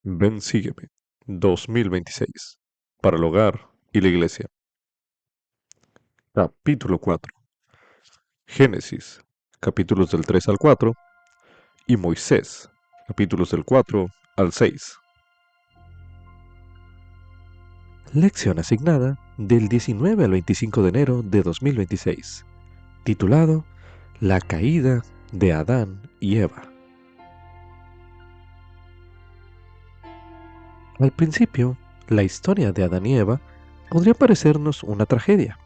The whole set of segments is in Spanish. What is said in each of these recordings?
Ven, sígueme. 2026. Para el hogar y la iglesia. Capítulo 4. Génesis, capítulos del 3 al 4. Y Moisés, capítulos del 4 al 6. Lección asignada del 19 al 25 de enero de 2026. Titulado La caída de Adán y Eva. Al principio, la historia de Adán y Eva podría parecernos una tragedia.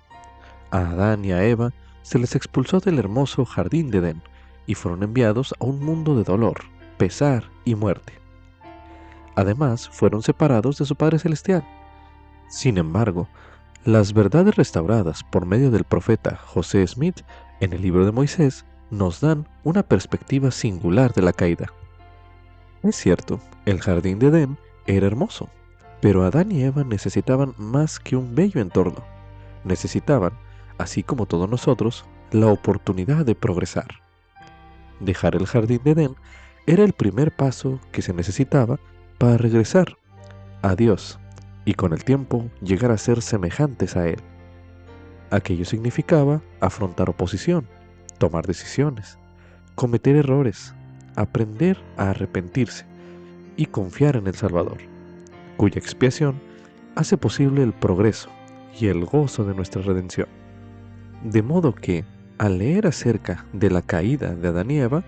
A Adán y a Eva se les expulsó del hermoso jardín de Edén y fueron enviados a un mundo de dolor, pesar y muerte. Además, fueron separados de su Padre Celestial. Sin embargo, las verdades restauradas por medio del profeta José Smith en el libro de Moisés nos dan una perspectiva singular de la caída. Es cierto, el jardín de Edén era hermoso, pero Adán y Eva necesitaban más que un bello entorno. Necesitaban, así como todos nosotros, la oportunidad de progresar. Dejar el jardín de Edén era el primer paso que se necesitaba para regresar a Dios y con el tiempo llegar a ser semejantes a Él. Aquello significaba afrontar oposición, tomar decisiones, cometer errores, aprender a arrepentirse y confiar en el Salvador, cuya expiación hace posible el progreso y el gozo de nuestra redención. De modo que, al leer acerca de la caída de Adán y Eva,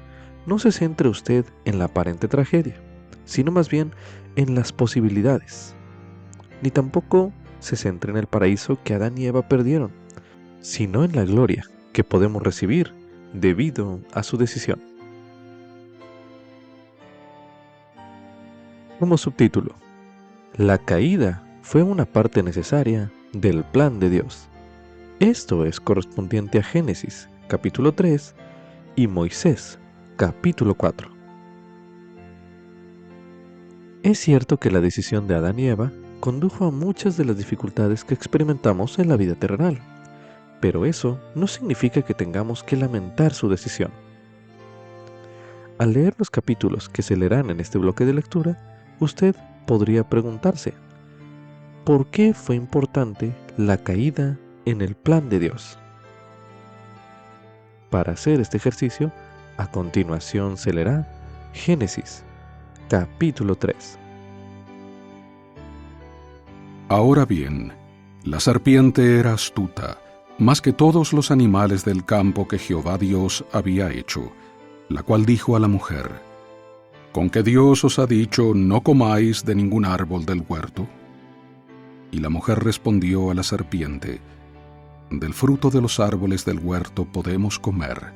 no se centre usted en la aparente tragedia, sino más bien en las posibilidades. Ni tampoco se centre en el paraíso que Adán y Eva perdieron, sino en la gloria que podemos recibir debido a su decisión. Como subtítulo, la caída fue una parte necesaria del plan de Dios. Esto es correspondiente a Génesis, capítulo 3, y Moisés, capítulo 4. Es cierto que la decisión de Adán y Eva condujo a muchas de las dificultades que experimentamos en la vida terrenal, pero eso no significa que tengamos que lamentar su decisión. Al leer los capítulos que se leerán en este bloque de lectura, usted podría preguntarse, ¿por qué fue importante la caída en el plan de Dios? Para hacer este ejercicio, a continuación se leerá Génesis, capítulo 3. Ahora bien, la serpiente era astuta, más que todos los animales del campo que Jehová Dios había hecho, la cual dijo a la mujer, ¿con qué Dios os ha dicho, no comáis de ningún árbol del huerto? Y la mujer respondió a la serpiente, del fruto de los árboles del huerto podemos comer,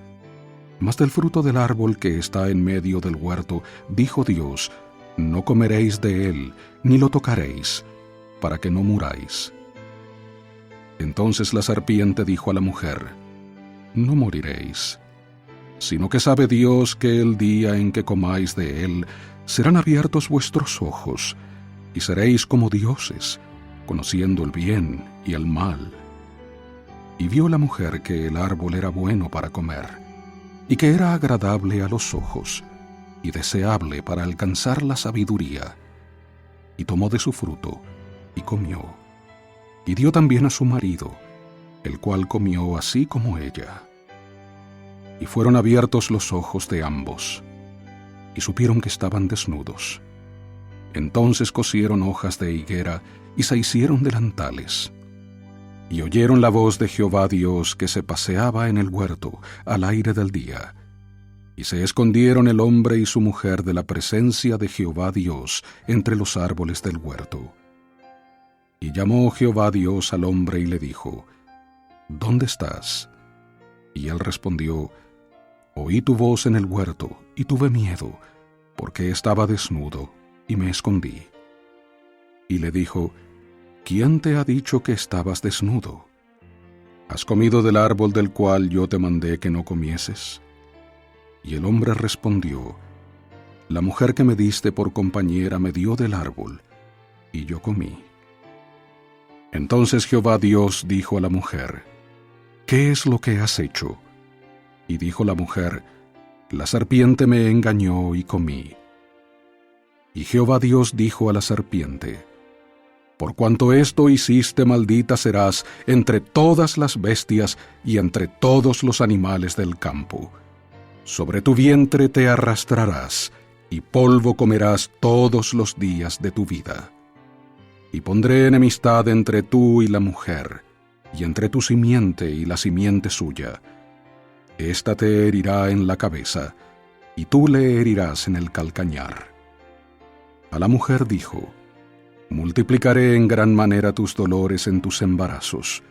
mas del fruto del árbol que está en medio del huerto, dijo Dios, no comeréis de él, ni lo tocaréis, para que no muráis. Entonces la serpiente dijo a la mujer, no moriréis, sino que sabe Dios que el día en que comáis de él, serán abiertos vuestros ojos, y seréis como dioses, conociendo el bien y el mal. Y vio la mujer que el árbol era bueno para comer, y que era agradable a los ojos, y deseable para alcanzar la sabiduría. Y tomó de su fruto, y comió, y dio también a su marido, el cual comió así como ella. Y fueron abiertos los ojos de ambos, y supieron que estaban desnudos. Entonces cosieron hojas de higuera, y se hicieron delantales. Y oyeron la voz de Jehová Dios que se paseaba en el huerto al aire del día. Y se escondieron el hombre y su mujer de la presencia de Jehová Dios entre los árboles del huerto. Y llamó Jehová Dios al hombre y le dijo, ¿dónde estás? Y él respondió, oí tu voz en el huerto, y tuve miedo, porque estaba desnudo, y me escondí. Y le dijo, ¿quién te ha dicho que estabas desnudo? ¿Has comido del árbol del cual yo te mandé que no comieses? Y el hombre respondió, la mujer que me diste por compañera me dio del árbol, y yo comí. Entonces Jehová Dios dijo a la mujer, ¿qué es lo que has hecho? Y dijo la mujer, la serpiente me engañó y comí. Y Jehová Dios dijo a la serpiente: Por cuanto esto hiciste, maldita serás entre todas las bestias y entre todos los animales del campo. Sobre tu vientre te arrastrarás, y polvo comerás todos los días de tu vida. Y pondré enemistad entre tú y la mujer, y entre tu simiente y la simiente suya. Esta te herirá en la cabeza, y tú le herirás en el calcañar. A la mujer dijo: Multiplicaré en gran manera tus dolores en tus embarazos.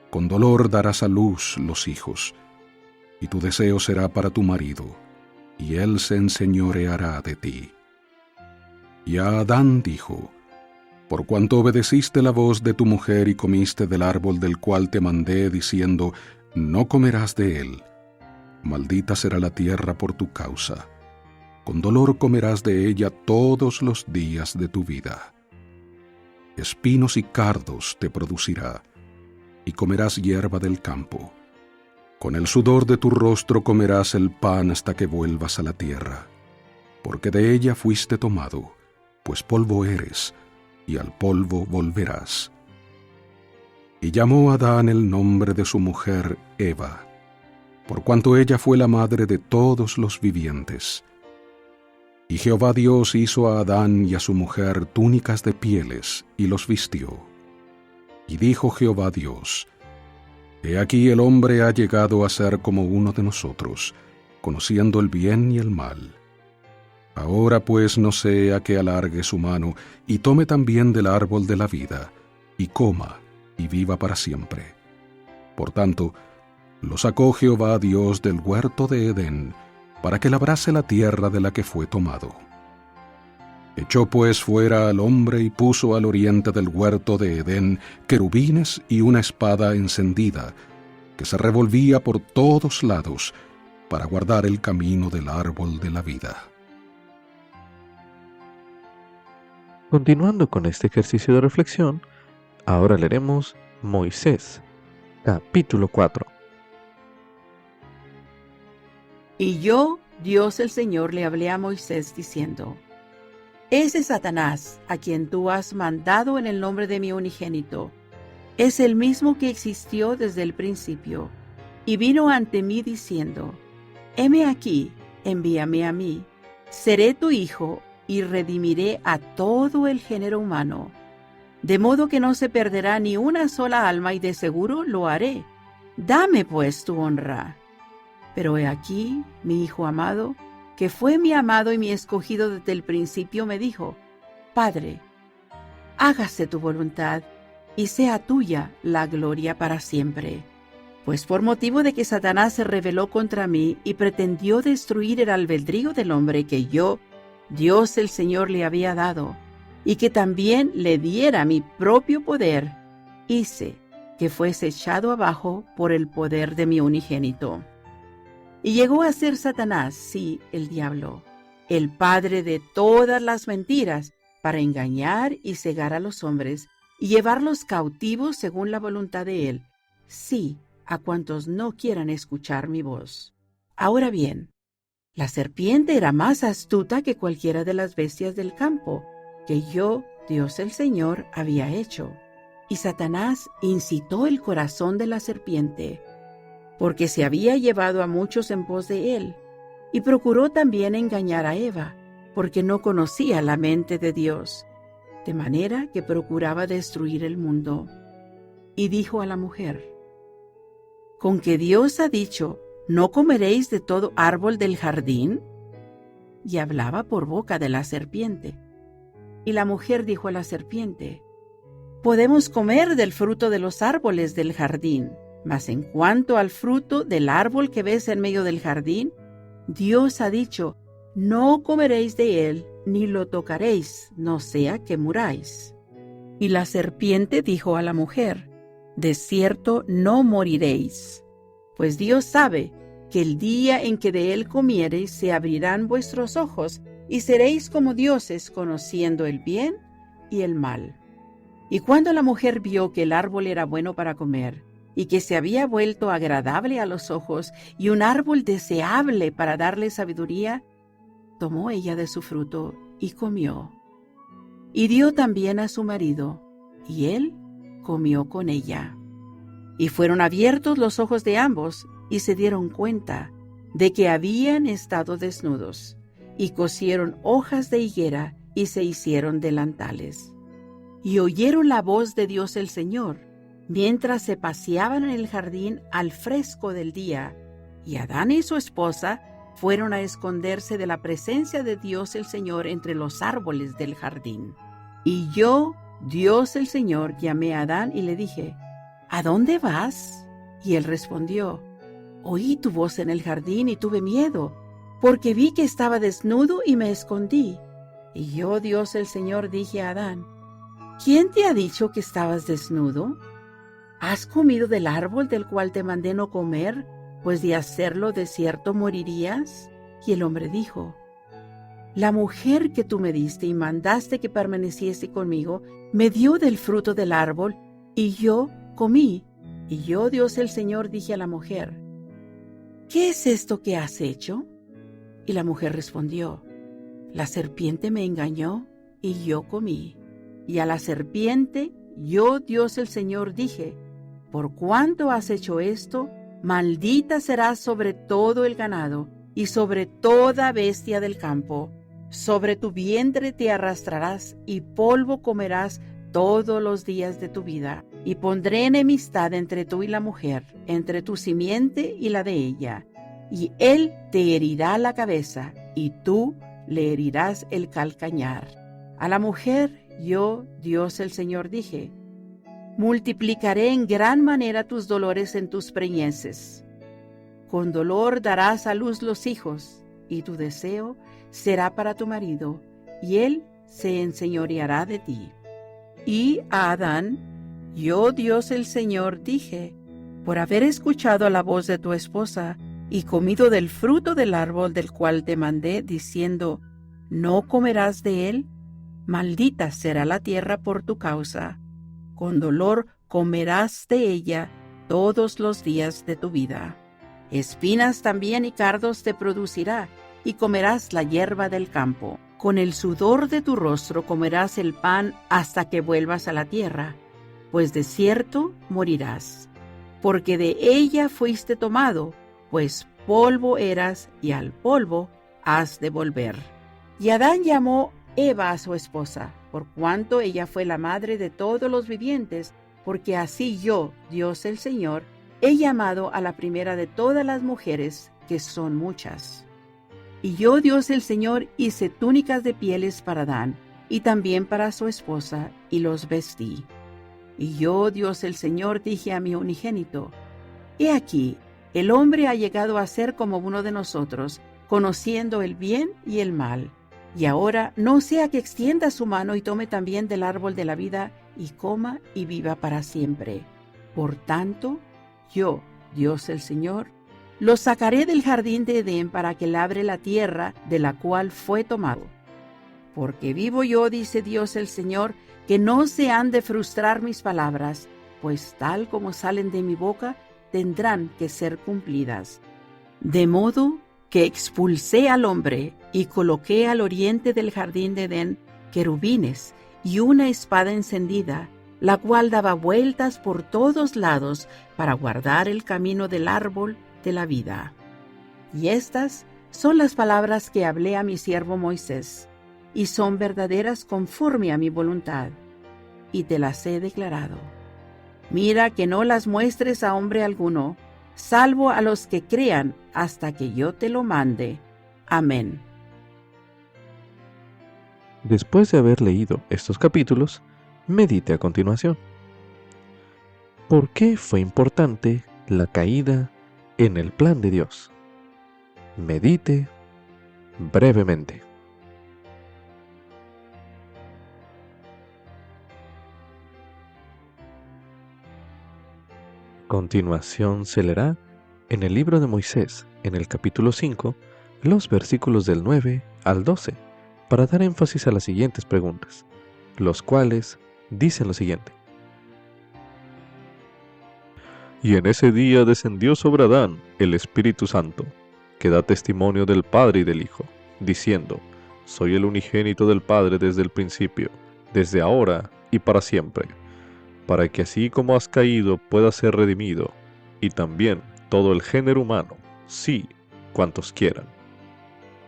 Con dolor darás a luz los hijos, y tu deseo será para tu marido, y él se enseñoreará de ti. Y a Adán dijo: Por cuanto obedeciste la voz de tu mujer y comiste del árbol del cual te mandé, diciendo: No comerás de él, maldita será la tierra por tu causa. Con dolor comerás de ella todos los días de tu vida. Espinos y cardos te producirá, y comerás hierba del campo. Con el sudor de tu rostro comerás el pan hasta que vuelvas a la tierra, porque de ella fuiste tomado, pues polvo eres, y al polvo volverás. Y llamó Adán el nombre de su mujer Eva, por cuanto ella fue la madre de todos los vivientes. Y Jehová Dios hizo a Adán y a su mujer túnicas de pieles, y los vistió. Y dijo Jehová Dios: He aquí el hombre ha llegado a ser como uno de nosotros, conociendo el bien y el mal. Ahora pues no sea que alargue su mano, y tome también del árbol de la vida, y coma, y viva para siempre. Por tanto, lo sacó Jehová Dios del huerto de Edén, para que labrase la tierra de la que fue tomado. Echó pues fuera al hombre y puso al oriente del huerto de Edén querubines y una espada encendida, que se revolvía por todos lados, para guardar el camino del árbol de la vida. Continuando con este ejercicio de reflexión, ahora leeremos Moisés, capítulo 4. Y yo, Dios el Señor, le hablé a Moisés diciendo: Ese Satanás, a quien tú has mandado en el nombre de mi unigénito, es el mismo que existió desde el principio, y vino ante mí diciendo: Heme aquí, envíame a mí, seré tu hijo, y redimiré a todo el género humano, de modo que no se perderá ni una sola alma, y de seguro lo haré. Dame pues tu honra. Pero he aquí, mi hijo amado, que fue mi amado y mi escogido desde el principio, me dijo: Padre, hágase tu voluntad, y sea tuya la gloria para siempre. Pues por motivo de que Satanás se rebeló contra mí y pretendió destruir el albedrío del hombre que yo, Dios el Señor, le había dado, y que también le diera mi propio poder, hice que fuese echado abajo por el poder de mi unigénito. Y llegó a ser Satanás, sí, el diablo, el padre de todas las mentiras, para engañar y cegar a los hombres, y llevarlos cautivos según la voluntad de él, sí, a cuantos no quieran escuchar mi voz. Ahora bien, la serpiente era más astuta que cualquiera de las bestias del campo, que yo, Dios el Señor, había hecho. Y Satanás incitó el corazón de la serpiente, porque se había llevado a muchos en pos de él, y procuró también engañar a Eva, porque no conocía la mente de Dios, de manera que procuraba destruir el mundo. Y dijo a la mujer: ¿Con que Dios ha dicho, no comeréis de todo árbol del jardín? Y hablaba por boca de la serpiente. Y la mujer dijo a la serpiente: Podemos comer del fruto de los árboles del jardín, mas en cuanto al fruto del árbol que ves en medio del jardín, Dios ha dicho, no comeréis de él, ni lo tocaréis, no sea que muráis. Y la serpiente dijo a la mujer: De cierto no moriréis, pues Dios sabe que el día en que de él comiereis se abrirán vuestros ojos, y seréis como dioses, conociendo el bien y el mal. Y cuando la mujer vio que el árbol era bueno para comer, y que se había vuelto agradable a los ojos, y un árbol deseable para darle sabiduría, tomó ella de su fruto, y comió. Y dio también a su marido, y él comió con ella. Y fueron abiertos los ojos de ambos, y se dieron cuenta de que habían estado desnudos, y cosieron hojas de higuera, y se hicieron delantales. Y oyeron la voz de Dios el Señor, mientras se paseaban en el jardín al fresco del día, y Adán y su esposa fueron a esconderse de la presencia de Dios el Señor entre los árboles del jardín. Y yo, Dios el Señor, llamé a Adán y le dije, ¿a dónde vas? Y él respondió, oí tu voz en el jardín y tuve miedo, porque vi que estaba desnudo y me escondí. Y yo, Dios el Señor, dije a Adán, ¿quién te ha dicho que estabas desnudo? ¿Has comido del árbol del cual te mandé no comer? Pues de hacerlo de cierto morirías. Y el hombre dijo, la mujer que tú me diste y mandaste que permaneciese conmigo, me dio del fruto del árbol, y yo comí. Y yo, Dios el Señor, dije a la mujer, ¿qué es esto que has hecho? Y la mujer respondió, la serpiente me engañó, y yo comí. Y a la serpiente, yo, Dios el Señor, dije, por cuanto has hecho esto, maldita serás sobre todo el ganado, y sobre toda bestia del campo. Sobre tu vientre te arrastrarás, y polvo comerás todos los días de tu vida. Y pondré enemistad entre tú y la mujer, entre tu simiente y la de ella. Y él te herirá la cabeza, y tú le herirás el calcañar. A la mujer, yo, Dios el Señor, dije, multiplicaré en gran manera tus dolores en tus preñeces. Con dolor darás a luz los hijos, y tu deseo será para tu marido, y él se enseñoreará de ti. Y a Adán, yo, Dios el Señor, dije, por haber escuchado la voz de tu esposa, y comido del fruto del árbol del cual te mandé, diciendo, no comerás de él, maldita será la tierra por tu causa. Con dolor comerás de ella todos los días de tu vida. Espinas también y cardos te producirá, y comerás la hierba del campo. Con el sudor de tu rostro comerás el pan hasta que vuelvas a la tierra, pues de cierto morirás. Porque de ella fuiste tomado, pues polvo eras, y al polvo has de volver. Y Adán llamó Eva a su esposa, por cuanto ella fue la madre de todos los vivientes, porque así yo, Dios el Señor, he llamado a la primera de todas las mujeres, que son muchas. Y yo, Dios el Señor, hice túnicas de pieles para Adán, y también para su esposa, y los vestí. Y yo, Dios el Señor, dije a mi unigénito, he aquí, el hombre ha llegado a ser como uno de nosotros, conociendo el bien y el mal. Y ahora no sea que extienda su mano y tome también del árbol de la vida, y coma y viva para siempre. Por tanto, yo, Dios el Señor, lo sacaré del jardín de Edén para que labre la tierra de la cual fue tomado. Porque vivo yo, dice Dios el Señor, que no se han de frustrar mis palabras, pues tal como salen de mi boca, tendrán que ser cumplidas. De modo que expulsé al hombre y coloqué al oriente del jardín de Edén querubines y una espada encendida, la cual daba vueltas por todos lados para guardar el camino del árbol de la vida. Y estas son las palabras que hablé a mi siervo Moisés, y son verdaderas conforme a mi voluntad, y te las he declarado. Mira que no las muestres a hombre alguno, salvo a los que crean hasta que yo te lo mande. Amén. Después de haber leído estos capítulos, medite a continuación. ¿Por qué fue importante la caída en el plan de Dios? Medite brevemente. Continuación se leerá en el libro de Moisés, en el capítulo 5, los versículos del 9 al 12, para dar énfasis a las siguientes preguntas, los cuales dicen lo siguiente. Y en ese día descendió sobre Adán el Espíritu Santo, que da testimonio del Padre y del Hijo, diciendo, soy el unigénito del Padre desde el principio, desde ahora y para siempre, para que así como has caído pueda ser redimido, y también todo el género humano, sí, cuantos quieran.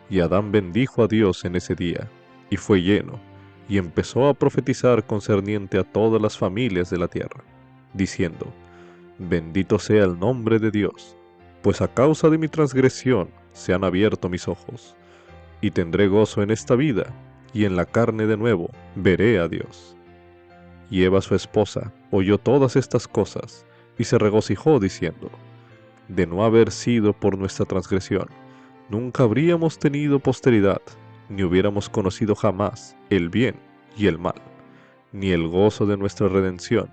Y Adán bendijo a Dios en ese día, y fue lleno, y empezó a profetizar concerniente a todas las familias de la tierra, diciendo: Bendito sea el nombre de Dios, pues a causa de mi transgresión se han abierto mis ojos, y tendré gozo en esta vida, y en la carne de nuevo veré a Dios. Y Eva su esposa oyó todas estas cosas, y se regocijó diciendo: De no haber sido por nuestra transgresión, nunca habríamos tenido posteridad, ni hubiéramos conocido jamás el bien y el mal, ni el gozo de nuestra redención,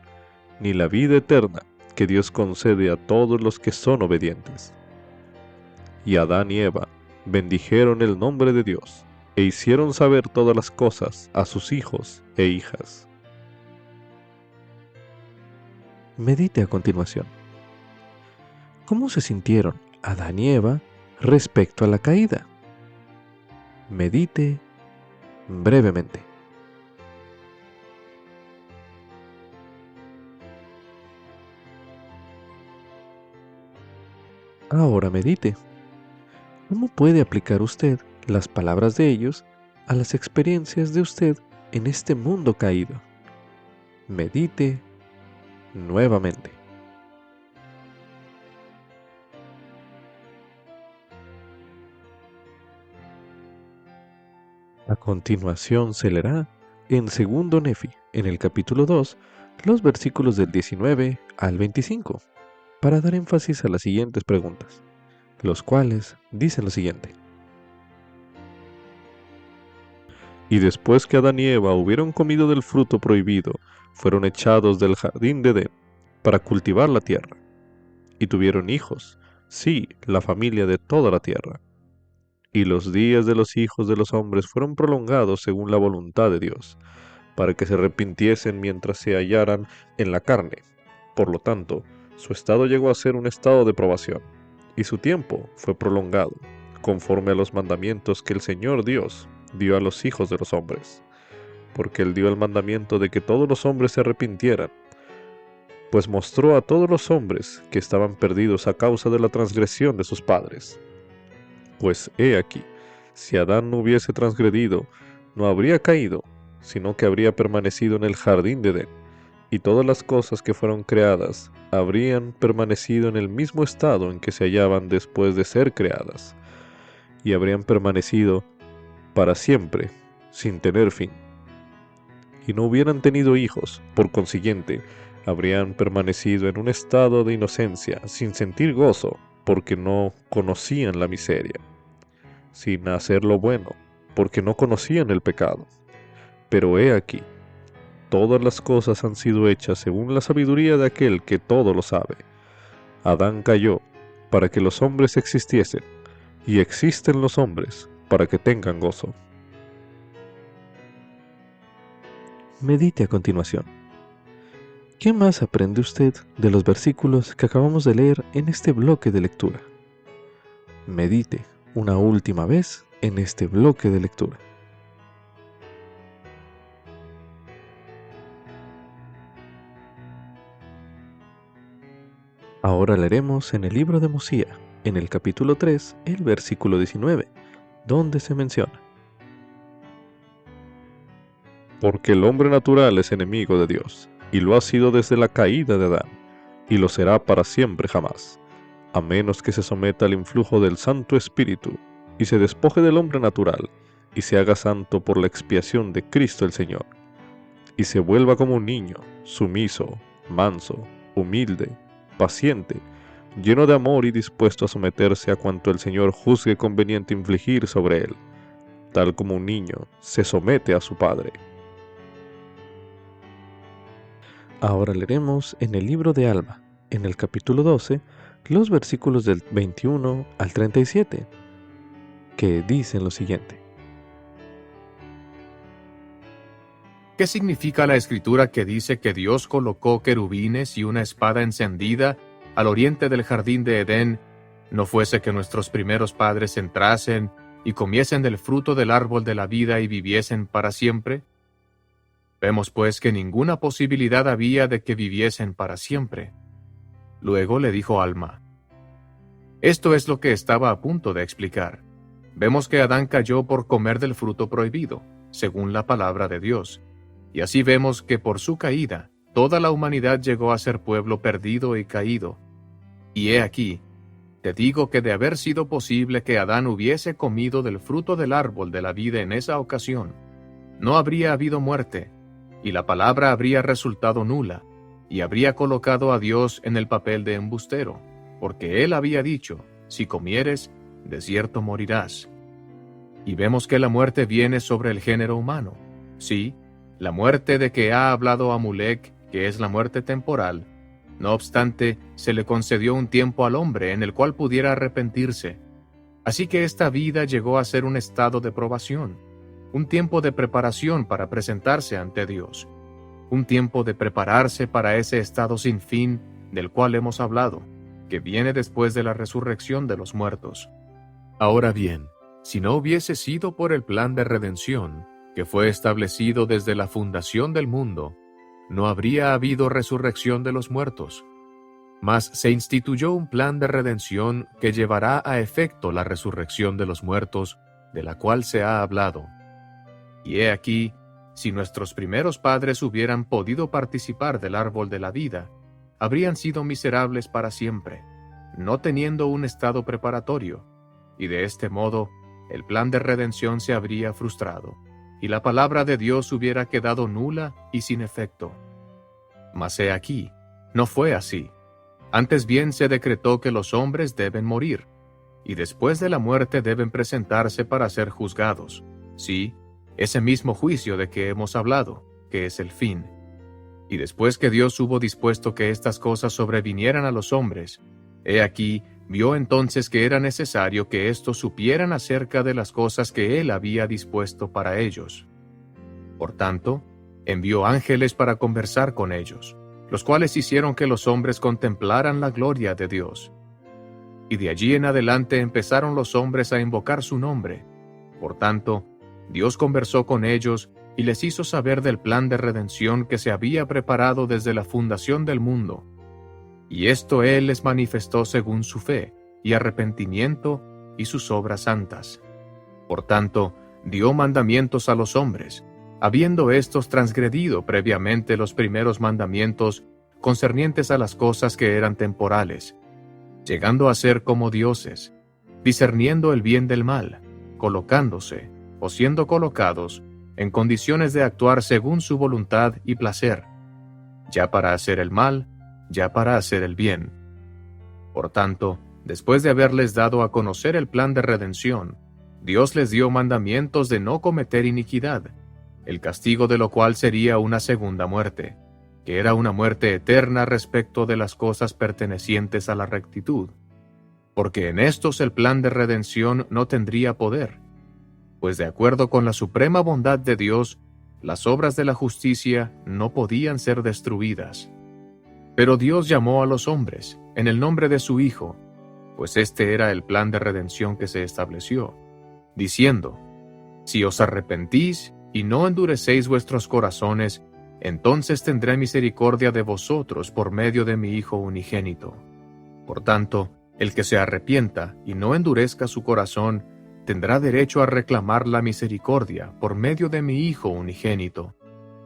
ni la vida eterna que Dios concede a todos los que son obedientes. Y Adán y Eva bendijeron el nombre de Dios, e hicieron saber todas las cosas a sus hijos e hijas. Medite a continuación. ¿Cómo se sintieron Adán y Eva respecto a la caída? Medite brevemente. Ahora medite. ¿Cómo puede aplicar usted las palabras de ellos a las experiencias de usted en este mundo caído? Medite nuevamente. A continuación se leerá en segundo Nefi, en el capítulo 2, los versículos del 19 al 25, para dar énfasis a las siguientes preguntas, los cuales dicen lo siguiente. Y después que Adán y Eva hubieron comido del fruto prohibido, fueron echados del jardín de Edén para cultivar la tierra, y tuvieron hijos, sí, la familia de toda la tierra. Y los días de los hijos de los hombres fueron prolongados según la voluntad de Dios, para que se arrepintiesen mientras se hallaran en la carne. Por lo tanto, su estado llegó a ser un estado de probación, y su tiempo fue prolongado, conforme a los mandamientos que el Señor Dios dio a los hijos de los hombres, porque Él dio el mandamiento de que todos los hombres se arrepintieran, pues mostró a todos los hombres que estaban perdidos a causa de la transgresión de sus padres. Pues he aquí, si Adán no hubiese transgredido, no habría caído, sino que habría permanecido en el jardín de Edén, y todas las cosas que fueron creadas habrían permanecido en el mismo estado en que se hallaban después de ser creadas, y habrían permanecido para siempre, sin tener fin. Y no hubieran tenido hijos, por consiguiente, habrían permanecido en un estado de inocencia, sin sentir gozo, porque no conocían la miseria, sin hacer lo bueno, porque no conocían el pecado. Pero he aquí, todas las cosas han sido hechas según la sabiduría de aquel que todo lo sabe. Adán cayó para que los hombres existiesen, y existen los hombres para que tengan gozo. Medite a continuación. ¿Qué más aprende usted de los versículos que acabamos de leer en este bloque de lectura? Medite una última vez en este bloque de lectura. Ahora leeremos en el libro de Mosía, en el capítulo 3, el versículo 19, donde se menciona: Porque el hombre natural es enemigo de Dios, y lo ha sido desde la caída de Adán, y lo será para siempre jamás, a menos que se someta al influjo del Santo Espíritu, y se despoje del hombre natural, y se haga santo por la expiación de Cristo el Señor, y se vuelva como un niño, sumiso, manso, humilde, paciente, lleno de amor y dispuesto a someterse a cuanto el Señor juzgue conveniente infligir sobre él, tal como un niño se somete a su padre. Ahora leeremos en el libro de Alma, en el capítulo 12, los versículos del 21 al 37, que dicen lo siguiente. ¿Qué significa la escritura que dice que Dios colocó querubines y una espada encendida al oriente del jardín de Edén, no fuese que nuestros primeros padres entrasen y comiesen del fruto del árbol de la vida y viviesen para siempre? Vemos pues que ninguna posibilidad había de que viviesen para siempre. Luego le dijo Alma. Esto es lo que estaba a punto de explicar. Vemos que Adán cayó por comer del fruto prohibido, según la palabra de Dios, y así vemos que por su caída, toda la humanidad llegó a ser pueblo perdido y caído. Y he aquí, te digo que de haber sido posible que Adán hubiese comido del fruto del árbol de la vida en esa ocasión, no habría habido muerte, y la palabra habría resultado nula, y habría colocado a Dios en el papel de embustero, porque él había dicho, si comieres, de cierto morirás. Y vemos que la muerte viene sobre el género humano. Sí, la muerte de que ha hablado Amulek, que es la muerte temporal. No obstante, se le concedió un tiempo al hombre en el cual pudiera arrepentirse. Así que esta vida llegó a ser un estado de probación, un tiempo de preparación para presentarse ante Dios, un tiempo de prepararse para ese estado sin fin del cual hemos hablado, que viene después de la resurrección de los muertos. Ahora bien, si no hubiese sido por el plan de redención, que fue establecido desde la fundación del mundo, no habría habido resurrección de los muertos. Mas se instituyó un plan de redención que llevará a efecto la resurrección de los muertos, de la cual se ha hablado. Y he aquí, si nuestros primeros padres hubieran podido participar del árbol de la vida, habrían sido miserables para siempre, no teniendo un estado preparatorio, y de este modo el plan de redención se habría frustrado, y la palabra de Dios hubiera quedado nula y sin efecto. Mas he aquí, no fue así. Antes bien se decretó que los hombres deben morir, y después de la muerte deben presentarse para ser juzgados. Sí, ese mismo juicio de que hemos hablado, que es el fin. Y después que Dios hubo dispuesto que estas cosas sobrevinieran a los hombres, he aquí, vio entonces que era necesario que éstos supieran acerca de las cosas que Él había dispuesto para ellos. Por tanto, envió ángeles para conversar con ellos, los cuales hicieron que los hombres contemplaran la gloria de Dios. Y de allí en adelante empezaron los hombres a invocar su nombre. Por tanto, Dios conversó con ellos y les hizo saber del plan de redención que se había preparado desde la fundación del mundo. Y esto Él les manifestó según su fe, y arrepentimiento, y sus obras santas. Por tanto, dio mandamientos a los hombres, habiendo éstos transgredido previamente los primeros mandamientos concernientes a las cosas que eran temporales, llegando a ser como dioses, discerniendo el bien del mal, colocándose, o siendo colocados, en condiciones de actuar según su voluntad y placer, ya para hacer el mal, ya para hacer el bien. Por tanto, después de haberles dado a conocer el plan de redención, Dios les dio mandamientos de no cometer iniquidad, el castigo de lo cual sería una segunda muerte, que era una muerte eterna respecto de las cosas pertenecientes a la rectitud, porque en estos el plan de redención no tendría poder, pues de acuerdo con la suprema bondad de Dios, las obras de la justicia no podían ser destruidas. Pero Dios llamó a los hombres, en el nombre de su Hijo, pues este era el plan de redención que se estableció, diciendo, si os arrepentís y no endurecéis vuestros corazones, entonces tendré misericordia de vosotros por medio de mi Hijo unigénito. Por tanto, el que se arrepienta y no endurezca su corazón, tendrá derecho a reclamar la misericordia por medio de mi Hijo unigénito,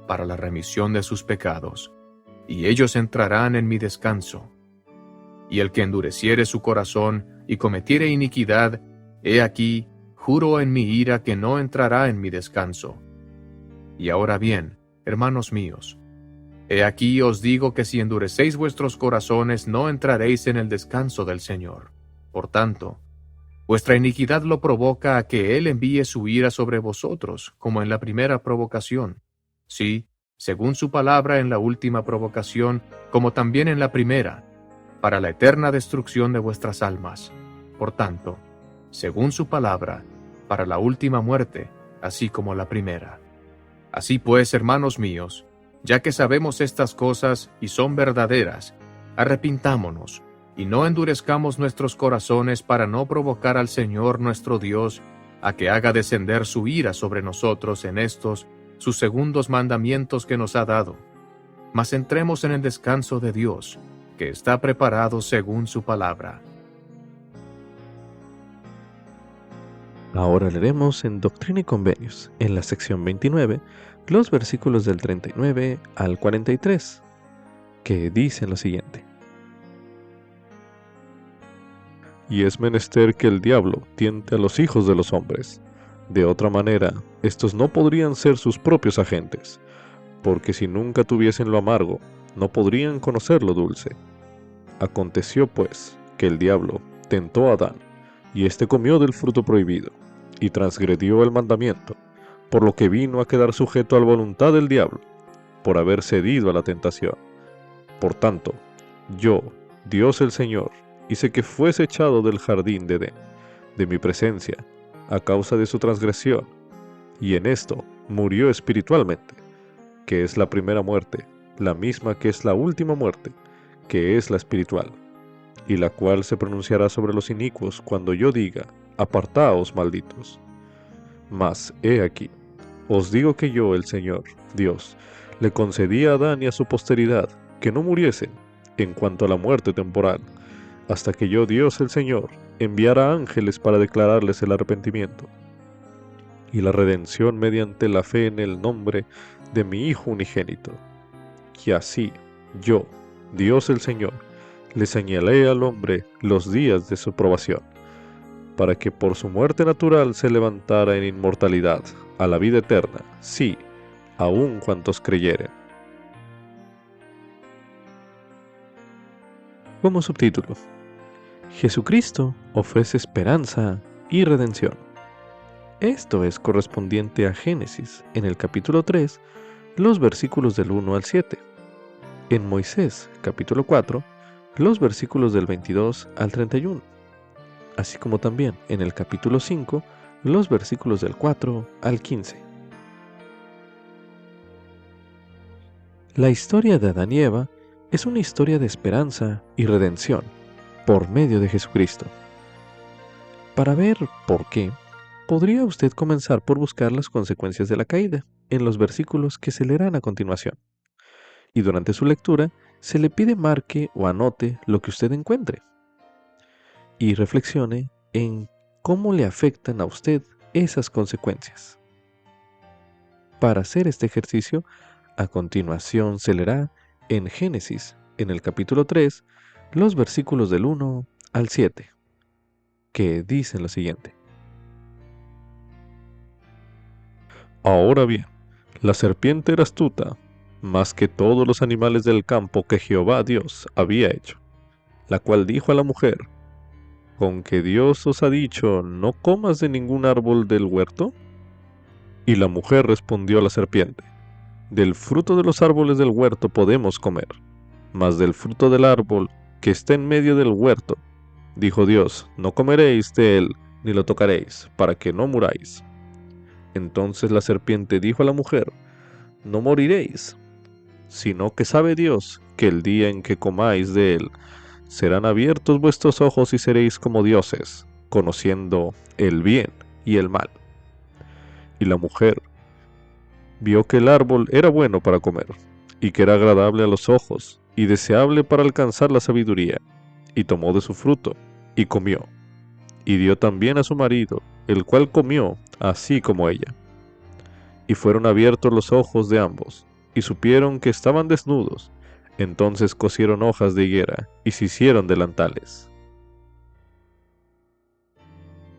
para la remisión de sus pecados, y ellos entrarán en mi descanso. Y el que endureciere su corazón y cometiere iniquidad, he aquí, juro en mi ira que no entrará en mi descanso. Y ahora bien, hermanos míos, he aquí os digo que si endurecéis vuestros corazones no entraréis en el descanso del Señor. Por tanto, vuestra iniquidad lo provoca a que Él envíe su ira sobre vosotros, como en la primera provocación. Sí, según su palabra en la última provocación, como también en la primera, para la eterna destrucción de vuestras almas. Por tanto, según su palabra, para la última muerte, así como la primera. Así pues, hermanos míos, ya que sabemos estas cosas y son verdaderas, arrepintámonos, y no endurezcamos nuestros corazones para no provocar al Señor nuestro Dios a que haga descender su ira sobre nosotros en estos, sus segundos mandamientos que nos ha dado. Mas entremos en el descanso de Dios, que está preparado según su palabra. Ahora leeremos en Doctrina y Convenios, en la sección 29, los versículos del 39 al 43, que dicen lo siguiente. Y es menester que el diablo tiente a los hijos de los hombres. De otra manera, estos no podrían ser sus propios agentes, porque si nunca tuviesen lo amargo, no podrían conocer lo dulce. Aconteció pues que el diablo tentó a Adán, y éste comió del fruto prohibido, y transgredió el mandamiento, por lo que vino a quedar sujeto a la voluntad del diablo, por haber cedido a la tentación. Por tanto, yo, Dios el Señor, hice que fuese echado del jardín de Edén, de mi presencia, a causa de su transgresión, y en esto murió espiritualmente, que es la primera muerte, la misma que es la última muerte, que es la espiritual, y la cual se pronunciará sobre los inicuos cuando yo diga, apartaos, malditos. Mas, he aquí, os digo que yo, el Señor, Dios, le concedí a Adán y a su posteridad que no muriesen en cuanto a la muerte temporal, hasta que yo, Dios el Señor, enviara ángeles para declararles el arrepentimiento y la redención mediante la fe en el nombre de mi Hijo unigénito. Y así, yo, Dios el Señor, le señalé al hombre los días de su probación, para que por su muerte natural se levantara en inmortalidad a la vida eterna, sí, aun cuantos creyeren. Como subtítulo: Jesucristo ofrece esperanza y redención. Esto es correspondiente a Génesis, en el capítulo 3, los versículos del 1 al 7. En Moisés, capítulo 4, los versículos del 22 al 31. Así como también en el capítulo 5, los versículos del 4 al 15. La historia de Adán y Eva es una historia de esperanza y redención por medio de Jesucristo. Para ver por qué, podría usted comenzar por buscar las consecuencias de la caída en los versículos que se leerán a continuación. Y durante su lectura, se le pide marque o anote lo que usted encuentre y reflexione en cómo le afectan a usted esas consecuencias. Para hacer este ejercicio, a continuación se leerá en Génesis, en el capítulo 3, los versículos del 1 al 7, que dicen lo siguiente. Ahora bien, la serpiente era astuta, más que todos los animales del campo que Jehová Dios había hecho, la cual dijo a la mujer, ¿con que Dios os ha dicho, no comas de ningún árbol del huerto? Y la mujer respondió a la serpiente, del fruto de los árboles del huerto podemos comer, mas del fruto del árbol que está en medio del huerto, dijo Dios, no comeréis de él, ni lo tocaréis, para que no muráis. Entonces la serpiente dijo a la mujer, no moriréis, sino que sabe Dios que el día en que comáis de él, serán abiertos vuestros ojos y seréis como dioses, conociendo el bien y el mal. Y la mujer vio que el árbol era bueno para comer, y que era agradable a los ojos, y deseable para alcanzar la sabiduría, y tomó de su fruto, y comió, y dio también a su marido, el cual comió, así como ella. Y fueron abiertos los ojos de ambos, y supieron que estaban desnudos. Entonces cosieron hojas de higuera, y se hicieron delantales.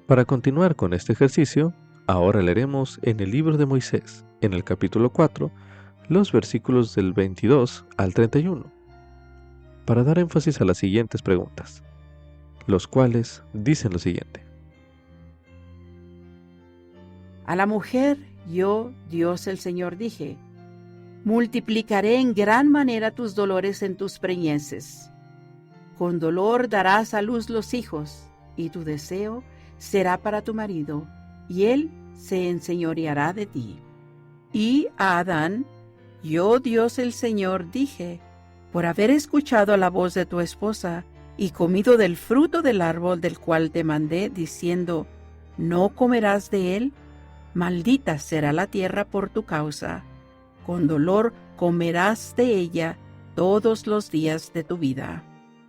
Para continuar con este ejercicio, ahora leeremos en el libro de Moisés, en el capítulo 4, los versículos del 22 al 31, para dar énfasis a las siguientes preguntas, los cuales dicen lo siguiente. A la mujer, yo, Dios el Señor, dije, multiplicaré en gran manera tus dolores en tus preñeces. Con dolor darás a luz los hijos, y tu deseo será para tu marido, y él se enseñoreará de ti. Y a Adán, yo, Dios el Señor, dije, por haber escuchado la voz de tu esposa, y comido del fruto del árbol del cual te mandé, diciendo, no comerás de él, maldita será la tierra por tu causa, con dolor comerás de ella todos los días de tu vida.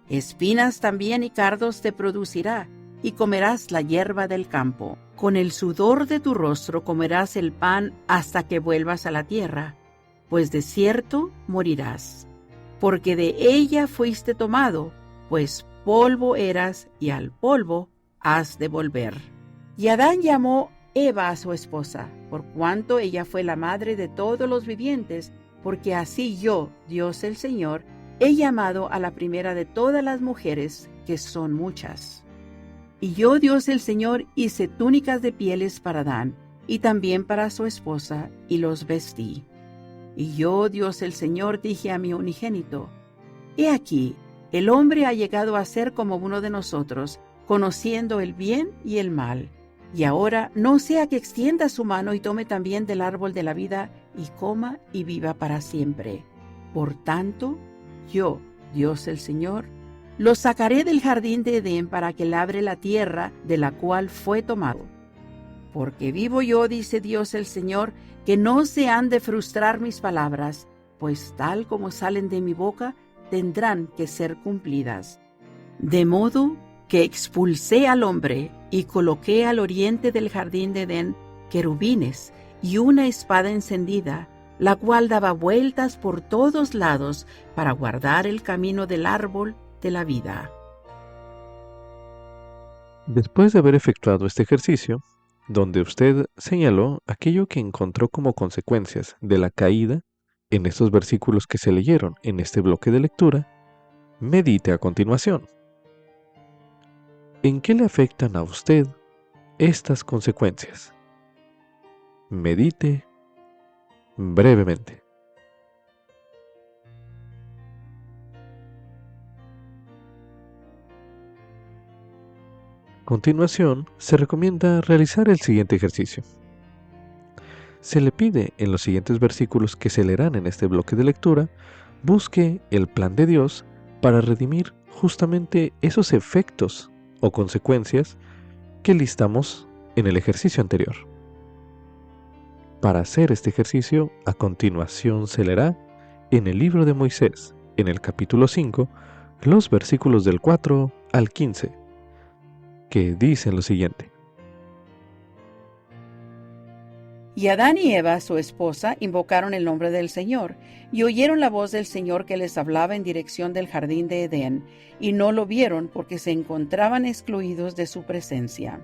Espinas también y cardos te producirá, y comerás la hierba del campo. Con el sudor de tu rostro comerás el pan hasta que vuelvas a la tierra, pues de cierto morirás. Porque de ella fuiste tomado, pues polvo eras y al polvo has de volver. Y Adán llamó Eva a su esposa, por cuanto ella fue la madre de todos los vivientes, porque así yo, Dios el Señor, he llamado a la primera de todas las mujeres, que son muchas. Y yo, Dios el Señor, hice túnicas de pieles para Adán, y también para su esposa, y los vestí. Y yo, Dios el Señor, dije a mi unigénito: He aquí, el hombre ha llegado a ser como uno de nosotros, conociendo el bien y el mal. Y ahora no sea que extienda su mano y tome también del árbol de la vida, y coma y viva para siempre. Por tanto, yo, Dios el Señor, lo sacaré del jardín de Edén para que labre la tierra de la cual fue tomado. Porque vivo yo, dice Dios el Señor, que no se han de frustrar mis palabras, pues tal como salen de mi boca, tendrán que ser cumplidas. De modo que expulsé al hombre y coloqué al oriente del jardín de Edén querubines y una espada encendida, la cual daba vueltas por todos lados para guardar el camino del árbol de la vida. Después de haber efectuado este ejercicio, donde usted señaló aquello que encontró como consecuencias de la caída en estos versículos que se leyeron en este bloque de lectura, medite a continuación. ¿En qué le afectan a usted estas consecuencias? Medite brevemente. A continuación, se recomienda realizar el siguiente ejercicio. Se le pide en los siguientes versículos que se leerán en este bloque de lectura, busque el plan de Dios para redimir justamente esos efectos o consecuencias que listamos en el ejercicio anterior. Para hacer este ejercicio, a continuación se leerá en el libro de Moisés, en el capítulo 5, los versículos del 4 al 15, que dicen lo siguiente. Y Adán y Eva, su esposa, invocaron el nombre del Señor, y oyeron la voz del Señor que les hablaba en dirección del jardín de Edén, y no lo vieron porque se encontraban excluidos de su presencia.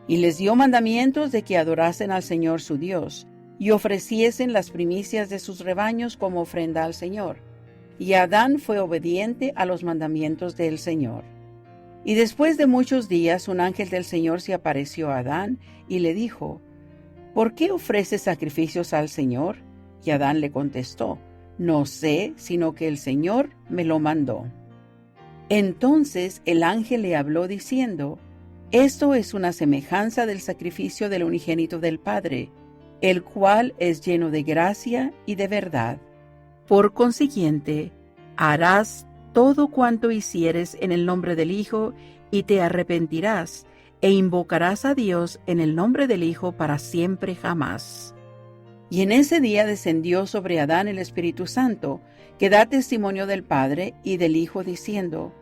Y les dio mandamientos de que adorasen al Señor su Dios, y ofreciesen las primicias de sus rebaños como ofrenda al Señor. Y Adán fue obediente a los mandamientos del Señor. Y después de muchos días, un ángel del Señor se apareció a Adán y le dijo: ¿Por qué ofreces sacrificios al Señor? Y Adán le contestó: No sé, sino que el Señor me lo mandó. Entonces el ángel le habló diciendo: Esto es una semejanza del sacrificio del unigénito del Padre, el cual es lleno de gracia y de verdad. Por consiguiente, harás todo cuanto hicieres en el nombre del Hijo, y te arrepentirás, e invocarás a Dios en el nombre del Hijo para siempre jamás. Y en ese día descendió sobre Adán el Espíritu Santo, que da testimonio del Padre y del Hijo, diciendo: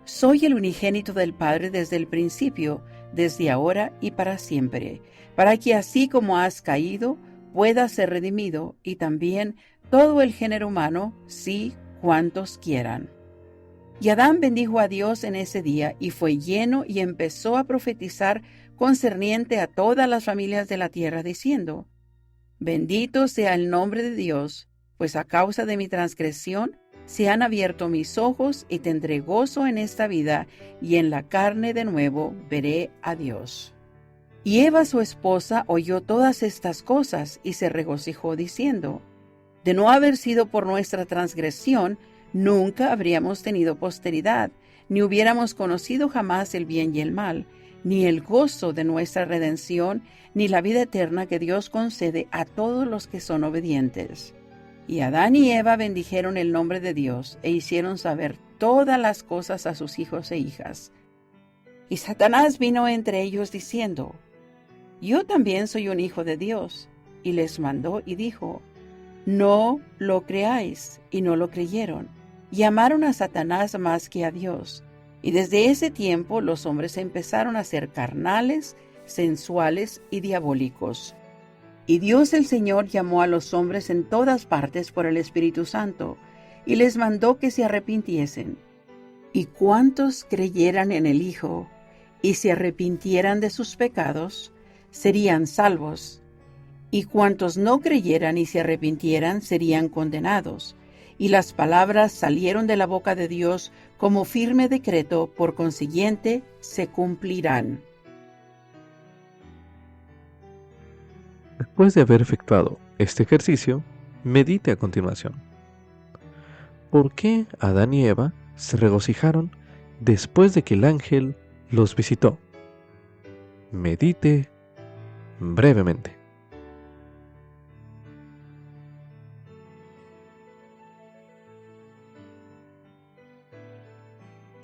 Soy el unigénito del Padre desde el principio, desde ahora y para siempre, para que así como has caído, puedas ser redimido, y también todo el género humano, sí, cuantos quieran. Y Adán bendijo a Dios en ese día, y fue lleno y empezó a profetizar concerniente a todas las familias de la tierra, diciendo: Bendito sea el nombre de Dios, pues a causa de mi transgresión se han abierto mis ojos, y tendré gozo en esta vida, y en la carne de nuevo veré a Dios. Y Eva su esposa oyó todas estas cosas, y se regocijó diciendo: De no haber sido por nuestra transgresión, nunca habríamos tenido posteridad, ni hubiéramos conocido jamás el bien y el mal, ni el gozo de nuestra redención, ni la vida eterna que Dios concede a todos los que son obedientes. Y Adán y Eva bendijeron el nombre de Dios, e hicieron saber todas las cosas a sus hijos e hijas. Y Satanás vino entre ellos diciendo: Yo también soy un hijo de Dios. Y les mandó y dijo: No lo creáis. Y no lo creyeron. Y amaron a Satanás más que a Dios. Y desde ese tiempo los hombres empezaron a ser carnales, sensuales y diabólicos. Y Dios el Señor llamó a los hombres en todas partes por el Espíritu Santo, y les mandó que se arrepintiesen. Y cuantos creyeran en el Hijo, y se arrepintieran de sus pecados, serían salvos. Y cuantos no creyeran y se arrepintieran, serían condenados. Y las palabras salieron de la boca de Dios como firme decreto, por consiguiente, se cumplirán. Después de haber efectuado este ejercicio, medite a continuación. ¿Por qué Adán y Eva se regocijaron después de que el ángel los visitó? Medite brevemente.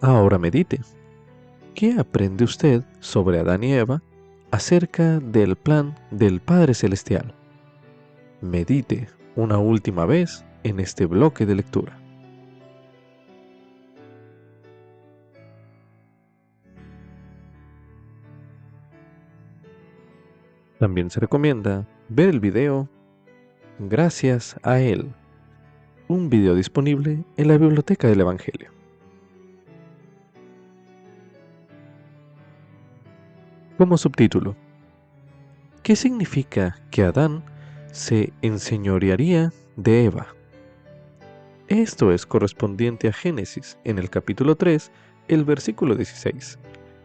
Ahora medite. ¿Qué aprende usted sobre Adán y Eva acerca del plan del Padre Celestial? Medite una última vez en este bloque de lectura. También se recomienda ver el video Gracias a Él, un video disponible en la Biblioteca del Evangelio. Como subtítulo: ¿qué significa que Adán se enseñorearía de Eva? Esto es correspondiente a Génesis, en el capítulo 3, el versículo 16,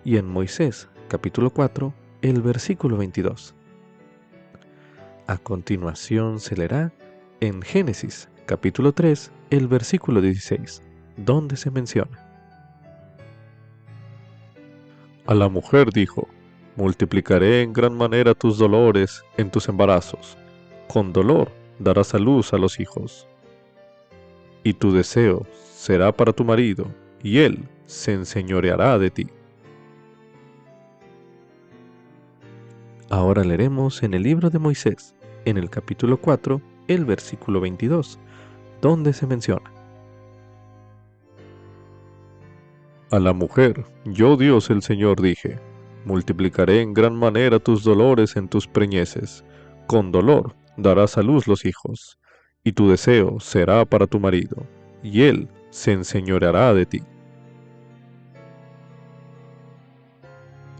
y en Moisés, capítulo 4, el versículo 22. A continuación se leerá en Génesis, capítulo 3, el versículo 16, donde se menciona: A la mujer dijo: multiplicaré en gran manera tus dolores en tus embarazos. Con dolor darás a luz a los hijos. Y tu deseo será para tu marido, y él se enseñoreará de ti. Ahora leeremos en el libro de Moisés, en el capítulo 4, el versículo 22, donde se menciona: A la mujer, yo Dios el Señor dije: multiplicaré en gran manera tus dolores en tus preñeces. Con dolor darás a luz los hijos. Y tu deseo será para tu marido, y él se enseñoreará de ti.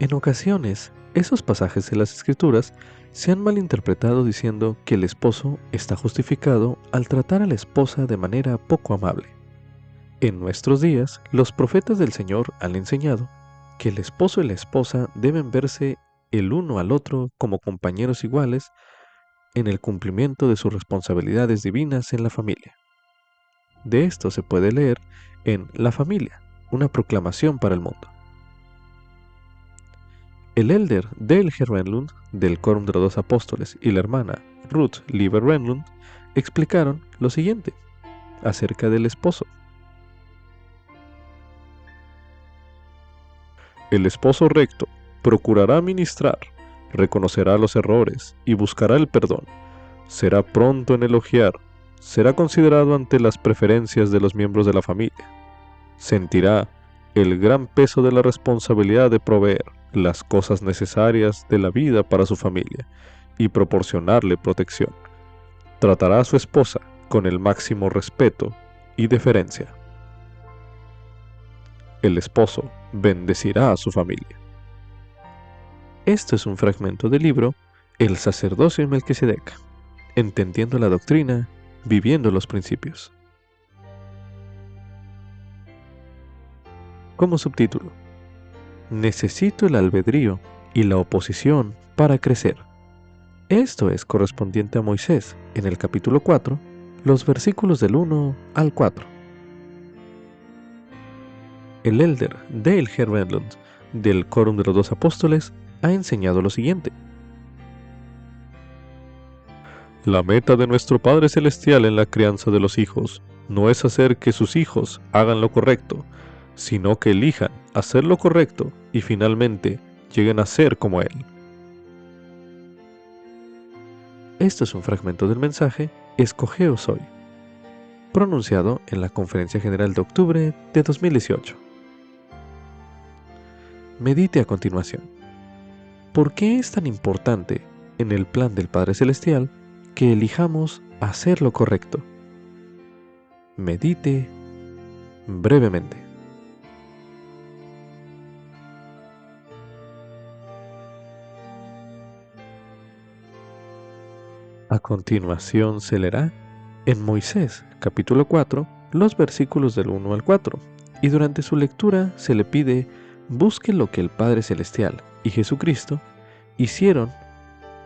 En ocasiones, esos pasajes de las Escrituras se han malinterpretado diciendo que el esposo está justificado al tratar a la esposa de manera poco amable. En nuestros días, los profetas del Señor han enseñado que el esposo y la esposa deben verse el uno al otro como compañeros iguales en el cumplimiento de sus responsabilidades divinas en la familia. De esto se puede leer en La familia, una proclamación para el mundo. El elder Dale G. Renlund, del Quórum de los Dos Apóstoles, y la hermana Ruth Lieber Renlund explicaron lo siguiente acerca del esposo. El esposo recto procurará ministrar, reconocerá los errores y buscará el perdón. Será pronto en elogiar, será considerado ante las preferencias de los miembros de la familia. Sentirá el gran peso de la responsabilidad de proveer las cosas necesarias de la vida para su familia y proporcionarle protección. Tratará a su esposa con el máximo respeto y deferencia. El esposo bendecirá a su familia. Esto es un fragmento del libro El sacerdocio en Melquisedec, entendiendo la doctrina, viviendo los principios. Como subtítulo: necesito el albedrío y la oposición para crecer. Esto es correspondiente a Moisés, en el capítulo 4, los versículos del 1 al 4. El elder Dale G. Renlund, del Quórum de los Dos Apóstoles, ha enseñado lo siguiente: la meta de nuestro Padre Celestial en la crianza de los hijos no es hacer que sus hijos hagan lo correcto, sino que elijan hacer lo correcto y finalmente lleguen a ser como Él. Esto es un fragmento del mensaje Escogeos hoy, pronunciado en la Conferencia General de octubre de 2018. Medite a continuación. ¿Por qué es tan importante en el plan del Padre Celestial que elijamos hacer lo correcto? Medite brevemente. A continuación se leerá en Moisés, capítulo 4, los versículos del 1 al 4, y durante su lectura se le pide busque lo que el Padre Celestial y Jesucristo hicieron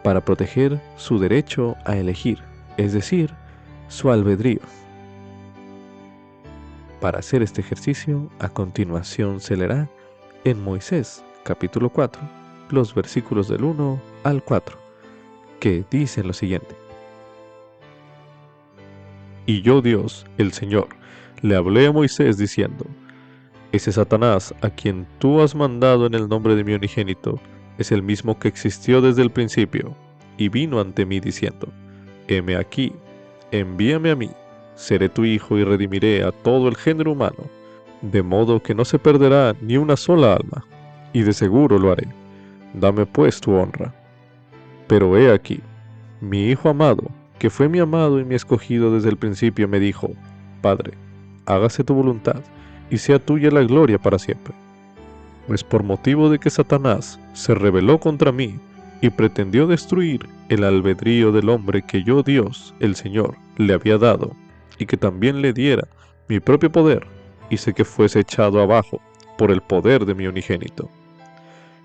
para proteger su derecho a elegir, es decir, su albedrío. Para hacer este ejercicio, a continuación se leerá en Moisés, capítulo 4, los versículos del 1 al 4, que dicen lo siguiente. Y yo, Dios, el Señor, le hablé a Moisés diciendo, ese Satanás a quien tú has mandado en el nombre de mi unigénito, es el mismo que existió desde el principio, y vino ante mí diciendo, heme aquí, envíame a mí, seré tu hijo y redimiré a todo el género humano, de modo que no se perderá ni una sola alma, y de seguro lo haré. Dame pues tu honra. Pero he aquí, mi hijo amado, que fue mi amado y mi escogido desde el principio, me dijo, Padre, hágase tu voluntad, y sea tuya la gloria para siempre. Pues por motivo de que Satanás se rebeló contra mí y pretendió destruir el albedrío del hombre que yo, Dios, el Señor, le había dado, y que también le diera mi propio poder, hice que fuese echado abajo por el poder de mi unigénito.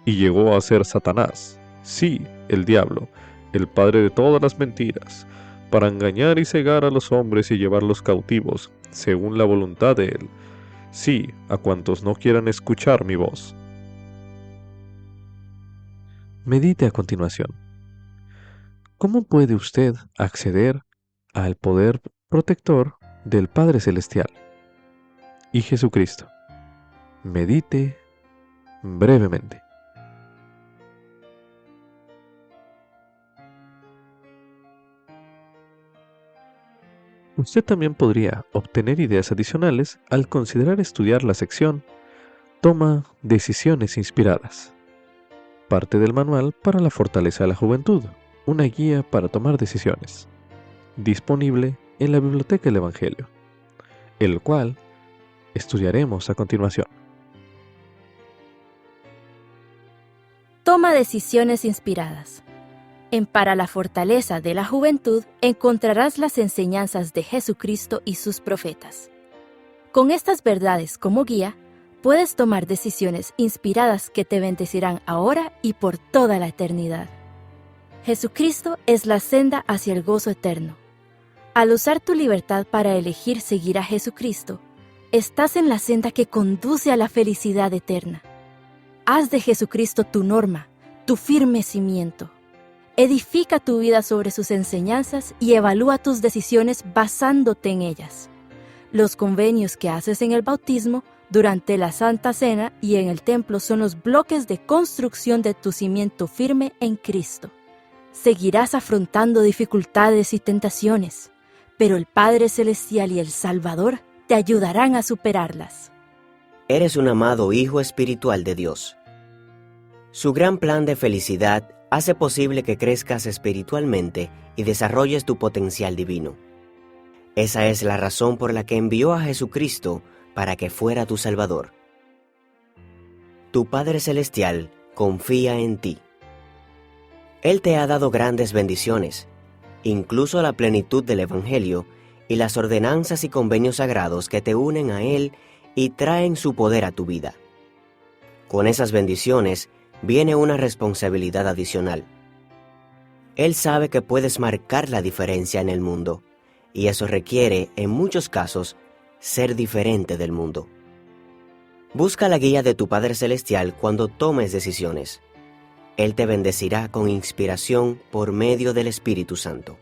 Y llegó a ser Satanás, sí, el diablo, el padre de todas las mentiras, para engañar y cegar a los hombres y llevarlos cautivos, según la voluntad de él, sí, a cuantos no quieran escuchar mi voz. Medite a continuación. ¿Cómo puede usted acceder al poder protector del Padre Celestial y Jesucristo? Medite brevemente. Usted también podría obtener ideas adicionales al considerar estudiar la sección Toma decisiones inspiradas, parte del manual para la fortaleza de la juventud, una guía para tomar decisiones, disponible en la Biblioteca del Evangelio, el cual estudiaremos a continuación. Toma decisiones inspiradas. En Para la fortaleza de la juventud encontrarás las enseñanzas de Jesucristo y sus profetas. Con estas verdades como guía, puedes tomar decisiones inspiradas que te bendecirán ahora y por toda la eternidad. Jesucristo es la senda hacia el gozo eterno. Al usar tu libertad para elegir seguir a Jesucristo, estás en la senda que conduce a la felicidad eterna. Haz de Jesucristo tu norma, tu firme cimiento. Edifica tu vida sobre sus enseñanzas y evalúa tus decisiones basándote en ellas. Los convenios que haces en el bautismo, durante la Santa Cena y en el templo son los bloques de construcción de tu cimiento firme en Cristo. Seguirás afrontando dificultades y tentaciones, pero el Padre Celestial y el Salvador te ayudarán a superarlas. Eres un amado hijo espiritual de Dios. Su gran plan de felicidad hace posible que crezcas espiritualmente y desarrolles tu potencial divino. Esa es la razón por la que envió a Jesucristo para que fuera tu Salvador. Tu Padre Celestial confía en ti. Él te ha dado grandes bendiciones, incluso la plenitud del Evangelio y las ordenanzas y convenios sagrados que te unen a Él y traen su poder a tu vida. Con esas bendiciones viene una responsabilidad adicional. Él sabe que puedes marcar la diferencia en el mundo, y eso requiere, en muchos casos, ser diferente del mundo. Busca la guía de tu Padre Celestial cuando tomes decisiones. Él te bendecirá con inspiración por medio del Espíritu Santo.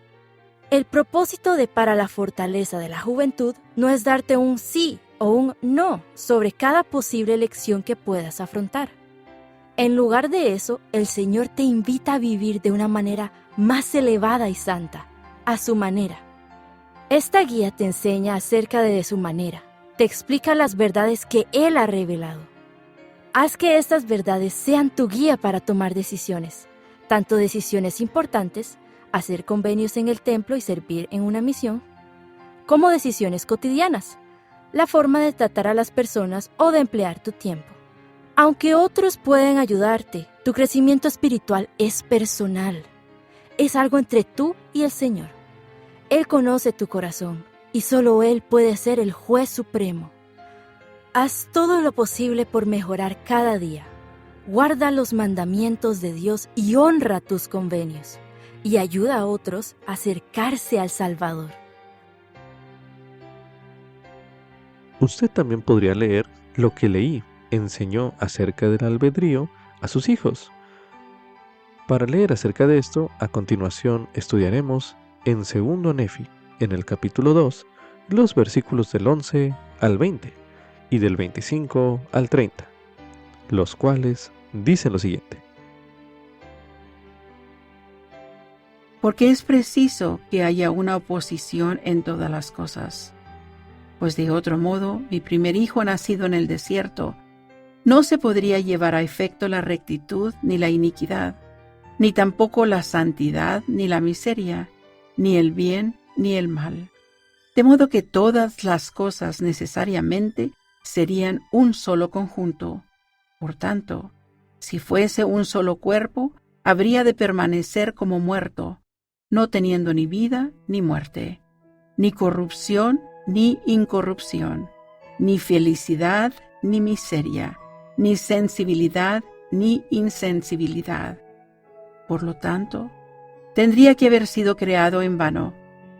El propósito de Para la fortaleza de la juventud no es darte un sí o un no sobre cada posible elección que puedas afrontar. En lugar de eso, el Señor te invita a vivir de una manera más elevada y santa, a su manera. Esta guía te enseña acerca de su manera, te explica las verdades que Él ha revelado. Haz que estas verdades sean tu guía para tomar decisiones, tanto decisiones importantes, hacer convenios en el templo y servir en una misión, como decisiones cotidianas, la forma de tratar a las personas o de emplear tu tiempo. Aunque otros pueden ayudarte, tu crecimiento espiritual es personal. Es algo entre tú y el Señor. Él conoce tu corazón y solo Él puede ser el juez supremo. Haz todo lo posible por mejorar cada día. Guarda los mandamientos de Dios y honra tus convenios. Y ayuda a otros a acercarse al Salvador. Usted también podría leer lo que leí. Enseñó acerca del albedrío a sus hijos. Para leer acerca de esto, a continuación estudiaremos en 2 Nefi, en el capítulo 2, los versículos del 11 al 20 y del 25 al 30, los cuales dicen lo siguiente. Porque es preciso que haya una oposición en todas las cosas. Pues de otro modo, mi primer hijo nacido en el desierto, no se podría llevar a efecto la rectitud ni la iniquidad, ni tampoco la santidad ni la miseria, ni el bien ni el mal. De modo que todas las cosas necesariamente serían un solo conjunto. Por tanto, si fuese un solo cuerpo, habría de permanecer como muerto, no teniendo ni vida ni muerte, ni corrupción ni incorrupción, ni felicidad ni miseria, ni sensibilidad ni insensibilidad. Por lo tanto, tendría que haber sido creado en vano,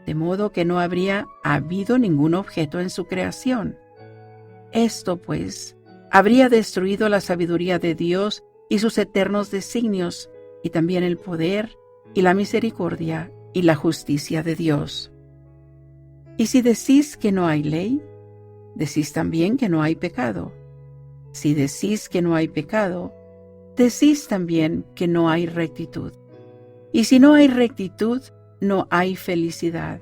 de modo que no habría habido ningún objeto en su creación. Esto, pues, habría destruido la sabiduría de Dios y sus eternos designios, y también el poder y la misericordia y la justicia de Dios. Y si decís que no hay ley, decís también que no hay pecado. Si decís que no hay pecado, decís también que no hay rectitud. Y si no hay rectitud, no hay felicidad.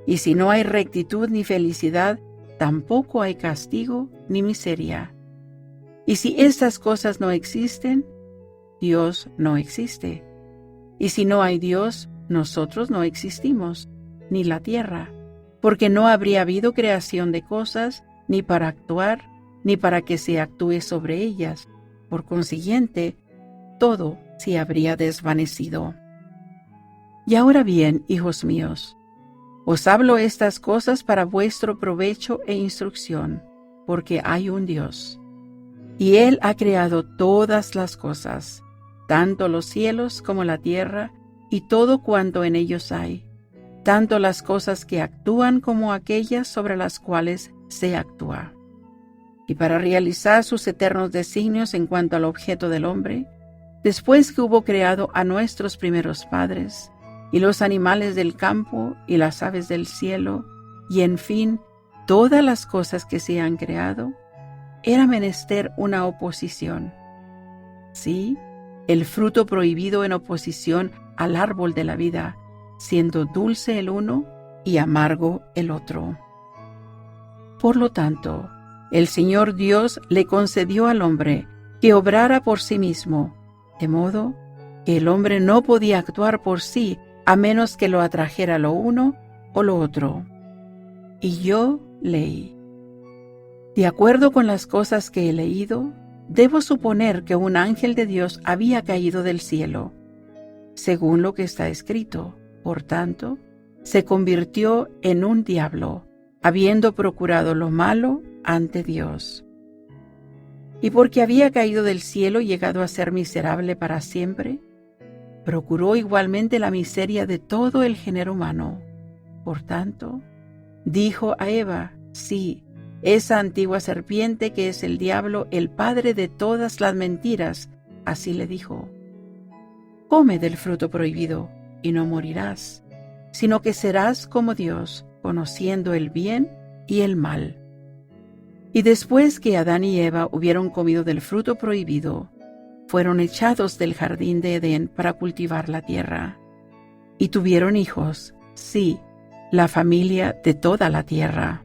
Y si no hay rectitud ni felicidad, tampoco hay castigo ni miseria. Y si estas cosas no existen, Dios no existe. Y si no hay Dios, nosotros no existimos, ni la tierra, porque no habría habido creación de cosas, ni para actuar, ni para que se actúe sobre ellas. Por consiguiente, todo se habría desvanecido. Y ahora bien, hijos míos, os hablo estas cosas para vuestro provecho e instrucción, porque hay un Dios, y Él ha creado todas las cosas, tanto los cielos como la tierra, y todo cuanto en ellos hay, tanto las cosas que actúan como aquellas sobre las cuales se actúa. Y para realizar sus eternos designios en cuanto al objeto del hombre, después que hubo creado a nuestros primeros padres, y los animales del campo, y las aves del cielo, y en fin, todas las cosas que se han creado, era menester una oposición. Sí, el fruto prohibido en oposición al árbol de la vida, siendo dulce el uno y amargo el otro. Por lo tanto, el Señor Dios le concedió al hombre que obrara por sí mismo, de modo que el hombre no podía actuar por sí a menos que lo atrajera lo uno o lo otro. Y yo leí. De acuerdo con las cosas que he leído, debo suponer que un ángel de Dios había caído del cielo, según lo que está escrito. Por tanto, se convirtió en un diablo, habiendo procurado lo malo ante Dios. Y porque había caído del cielo y llegado a ser miserable para siempre, procuró igualmente la miseria de todo el género humano. Por tanto, dijo a Eva, sí, esa antigua serpiente que es el diablo, el padre de todas las mentiras, así le dijo: come del fruto prohibido y no morirás, sino que serás como Dios, conociendo el bien y el mal. Y después que Adán y Eva hubieron comido del fruto prohibido, fueron echados del jardín de Edén para cultivar la tierra. Y tuvieron hijos, sí, la familia de toda la tierra.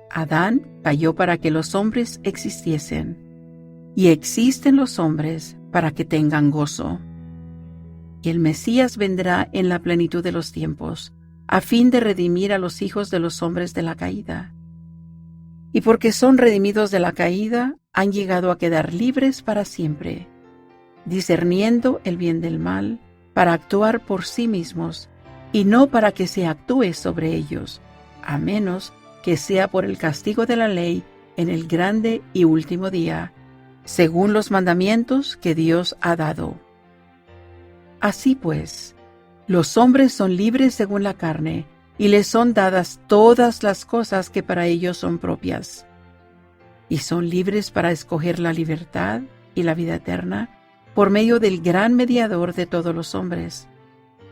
Adán cayó para que los hombres existiesen, y existen los hombres para que tengan gozo. Y el Mesías vendrá en la plenitud de los tiempos, a fin de redimir a los hijos de los hombres de la caída. Y porque son redimidos de la caída, han llegado a quedar libres para siempre, discerniendo el bien del mal, para actuar por sí mismos, y no para que se actúe sobre ellos, a menos que sea por el castigo de la ley en el grande y último día, según los mandamientos que Dios ha dado. Así pues, los hombres son libres según la carne, y les son dadas todas las cosas que para ellos son propias. Y son libres para escoger la libertad y la vida eterna por medio del gran mediador de todos los hombres,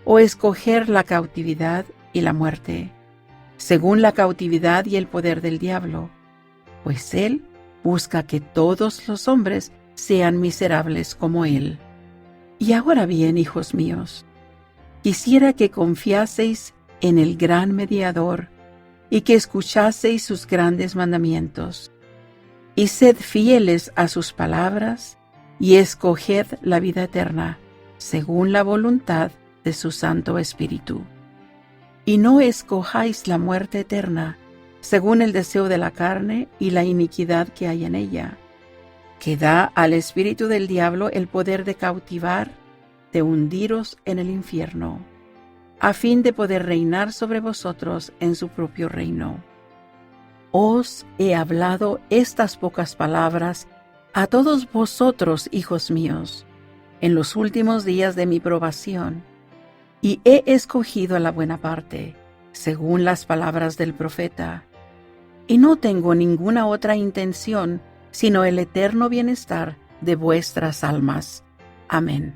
o escoger la cautividad y la muerte, según la cautividad y el poder del diablo, pues él busca que todos los hombres sean miserables como él. Y ahora bien, hijos míos, quisiera que confiaseis en el gran mediador y que escuchaseis sus grandes mandamientos, y sed fieles a sus palabras y escoged la vida eterna, según la voluntad de su Santo Espíritu. Y no escojáis la muerte eterna, según el deseo de la carne y la iniquidad que hay en ella, que da al espíritu del diablo el poder de cautivar, de hundiros en el infierno, a fin de poder reinar sobre vosotros en su propio reino. Os he hablado estas pocas palabras a todos vosotros, hijos míos, en los últimos días de mi probación, y he escogido la buena parte, según las palabras del profeta, y no tengo ninguna otra intención sino el eterno bienestar de vuestras almas. Amén.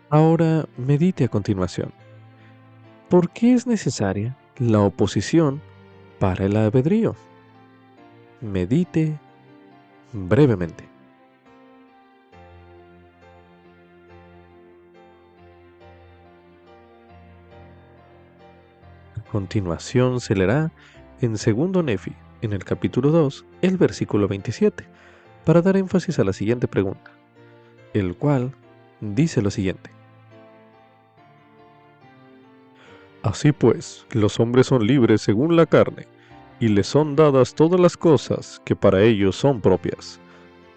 Ahora medite a continuación. ¿Por qué es necesaria la oposición para el albedrío? Medite brevemente. A continuación se leerá en 2 Nefi, en el capítulo 2, el versículo 27, para dar énfasis a la siguiente pregunta, el cual dice lo siguiente. Así pues, los hombres son libres según la carne, y les son dadas todas las cosas que para ellos son propias,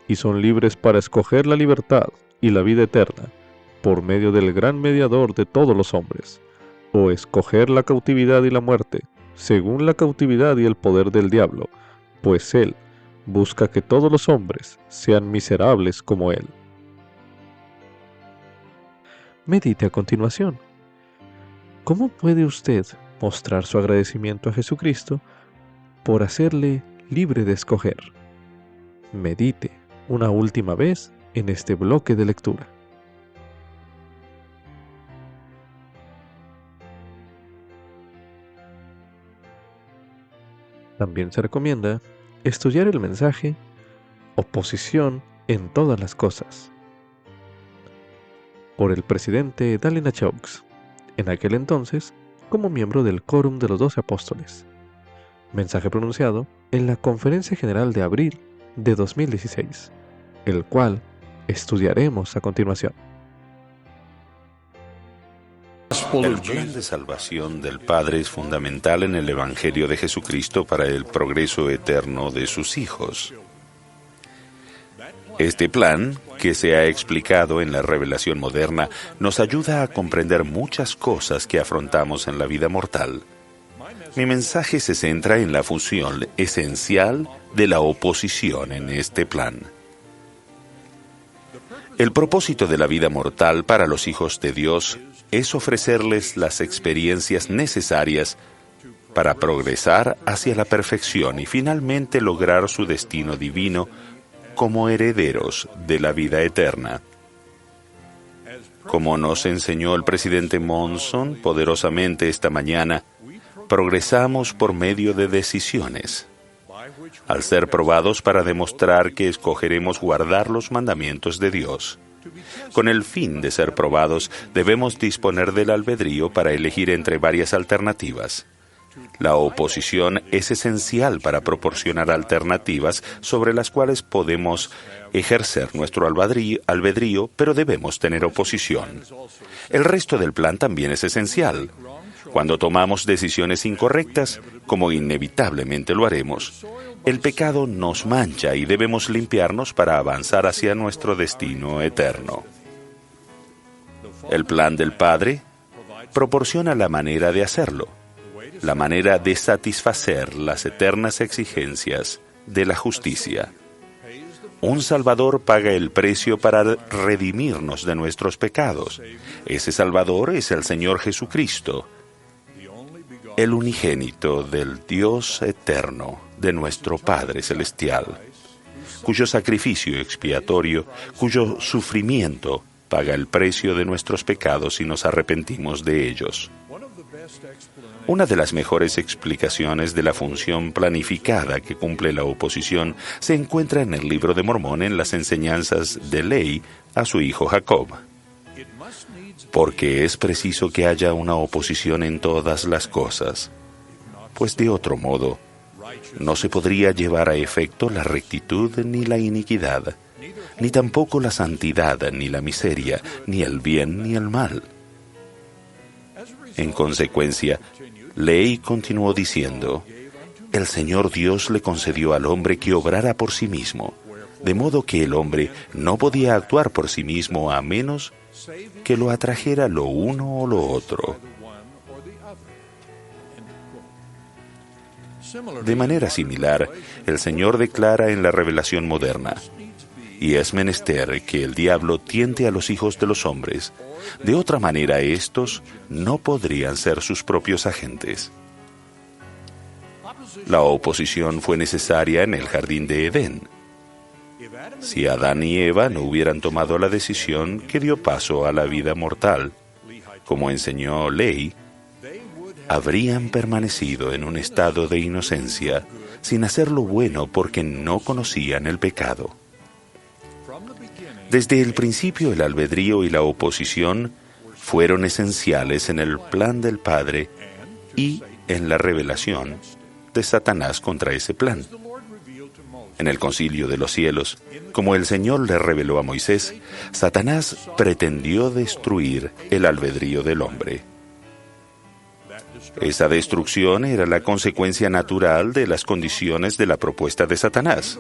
y son libres para escoger la libertad y la vida eterna, por medio del gran mediador de todos los hombres, o escoger la cautividad y la muerte, según la cautividad y el poder del diablo, pues él busca que todos los hombres sean miserables como él. Medite a continuación. ¿Cómo puede usted mostrar su agradecimiento a Jesucristo por hacerle libre de escoger? Medite una última vez en este bloque de lectura. También se recomienda estudiar el mensaje Oposición en todas las cosas, por el presidente Dallin H. en aquel entonces como miembro del Quórum de los 12 Apóstoles. Mensaje pronunciado en la Conferencia General de abril de 2016, el cual estudiaremos a continuación. El plan de salvación del Padre es fundamental en el Evangelio de Jesucristo para el progreso eterno de sus hijos. Este plan, que se ha explicado en la revelación moderna, nos ayuda a comprender muchas cosas que afrontamos en la vida mortal. Mi mensaje se centra en la función esencial de la oposición en este plan. El propósito de la vida mortal para los hijos de Dios es ofrecerles las experiencias necesarias para progresar hacia la perfección y finalmente lograr su destino divino como herederos de la vida eterna. Como nos enseñó el presidente Monson poderosamente esta mañana, progresamos por medio de decisiones. al ser probados para demostrar que escogeremos guardar los mandamientos de Dios. Con el fin de ser probados, debemos disponer del albedrío para elegir entre varias alternativas. La oposición es esencial para proporcionar alternativas sobre las cuales podemos ejercer nuestro albedrío, pero debemos tener oposición. El resto del plan también es esencial. Cuando tomamos decisiones incorrectas, como inevitablemente lo haremos, el pecado nos mancha y debemos limpiarnos para avanzar hacia nuestro destino eterno. El plan del Padre proporciona la manera de hacerlo, la manera de satisfacer las eternas exigencias de la justicia. Un Salvador paga el precio para redimirnos de nuestros pecados. Ese Salvador es el Señor Jesucristo, el unigénito del Dios eterno, de nuestro Padre Celestial, cuyo sacrificio expiatorio, cuyo sufrimiento paga el precio de nuestros pecados si nos arrepentimos de ellos. Una de las mejores explicaciones de la función planificada que cumple la oposición se encuentra en el Libro de Mormón en las enseñanzas de Ley a su hijo Jacob. Porque es preciso que haya una oposición en todas las cosas, pues de otro modo no se podría llevar a efecto la rectitud ni la iniquidad, ni tampoco la santidad ni la miseria, ni el bien ni el mal. En consecuencia, Ley continuó diciendo: el Señor Dios le concedió al hombre que obrara por sí mismo, de modo que el hombre no podía actuar por sí mismo a menos que lo atrajera lo uno o lo otro. De manera similar, el Señor declara en la revelación moderna: y es menester que el diablo tiente a los hijos de los hombres, de otra manera estos no podrían ser sus propios agentes. La oposición fue necesaria en el jardín de Edén. Si Adán y Eva no hubieran tomado la decisión que dio paso a la vida mortal, como enseñó Ley, habrían permanecido en un estado de inocencia, sin hacer lo bueno porque no conocían el pecado. Desde el principio, el albedrío y la oposición fueron esenciales en el plan del Padre y en la revelación de Satanás contra ese plan. En el Concilio de los Cielos, como el Señor le reveló a Moisés, Satanás pretendió destruir el albedrío del hombre. Esa destrucción era la consecuencia natural de las condiciones de la propuesta de Satanás.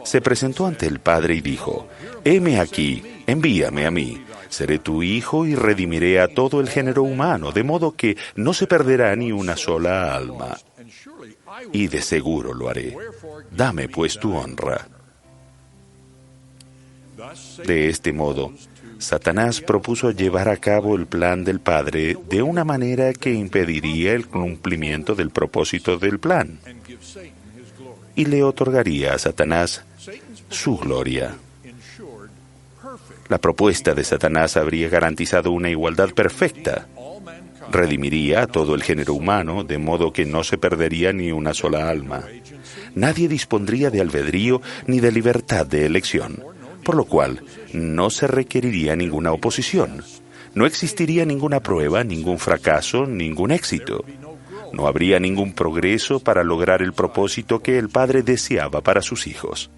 Se presentó ante el Padre y dijo: heme aquí, envíame a mí. Seré tu hijo y redimiré a todo el género humano, de modo que no se perderá ni una sola alma. Y de seguro lo haré. Dame pues tu honra. De este modo, Satanás propuso llevar a cabo el plan del Padre de una manera que impediría el cumplimiento del propósito del plan y le otorgaría a Satanás su gloria. La propuesta de Satanás habría garantizado una igualdad perfecta. Redimiría a todo el género humano, de modo que no se perdería ni una sola alma. Nadie dispondría de albedrío ni de libertad de elección, por lo cual no se requeriría ninguna oposición. No existiría ninguna prueba, ningún fracaso, ningún éxito. No habría ningún progreso para lograr el propósito que el Padre deseaba para sus hijos.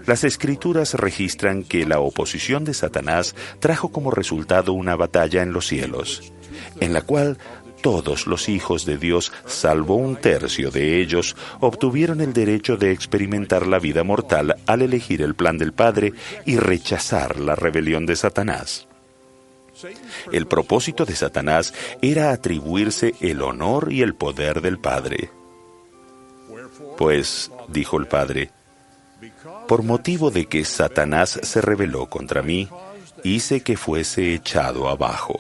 Las Escrituras registran que la oposición de Satanás trajo como resultado una batalla en los cielos, en la cual todos los hijos de Dios, salvo un tercio de ellos, obtuvieron el derecho de experimentar la vida mortal al elegir el plan del Padre y rechazar la rebelión de Satanás. El propósito de Satanás era atribuirse el honor y el poder del Padre. Pues, dijo el Padre, por motivo de que Satanás se rebeló contra mí, hice que fuese echado abajo,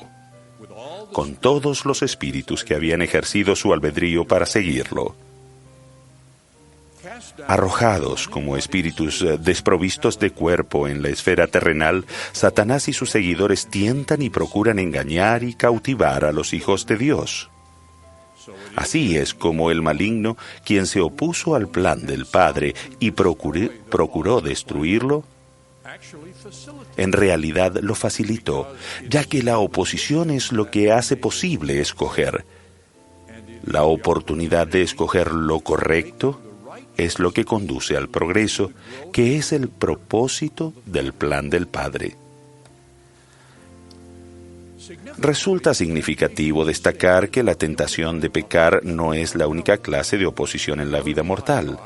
con todos los espíritus que habían ejercido su albedrío para seguirlo. Arrojados como espíritus desprovistos de cuerpo en la esfera terrenal, Satanás y sus seguidores tientan y procuran engañar y cautivar a los hijos de Dios. Así es como el maligno, quien se opuso al plan del Padre y procuró destruirlo, en realidad lo facilitó, ya que la oposición es lo que hace posible escoger. La oportunidad de escoger lo correcto es lo que conduce al progreso, que es el propósito del plan del Padre. Resulta significativo destacar que la tentación de pecar no es la única clase de oposición en la vida mortal.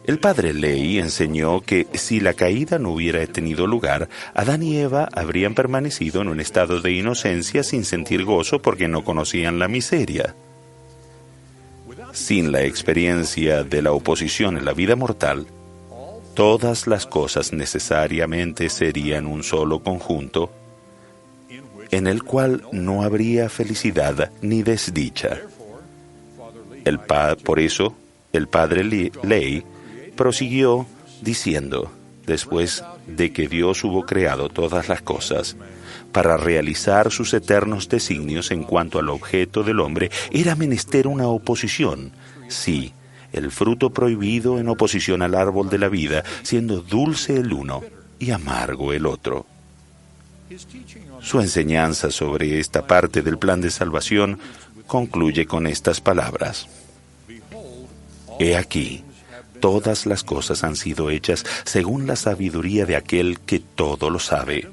El padre Ley enseñó que si la caída no hubiera tenido lugar, Adán y Eva habrían permanecido en un estado de inocencia sin sentir gozo porque no conocían la miseria. Sin la experiencia de la oposición en la vida mortal, todas las cosas necesariamente serían un solo conjunto, en el cual no habría felicidad ni desdicha. Por eso, el padre Ley prosiguió diciendo, después de que Dios hubo creado todas las cosas, para realizar sus eternos designios en cuanto al objeto del hombre, era menester una oposición. Sí, el fruto prohibido en oposición al árbol de la vida, siendo dulce el uno y amargo el otro. Su enseñanza sobre esta parte del plan de salvación concluye con estas palabras. He aquí, todas las cosas han sido hechas según la sabiduría de aquel que todo lo sabe.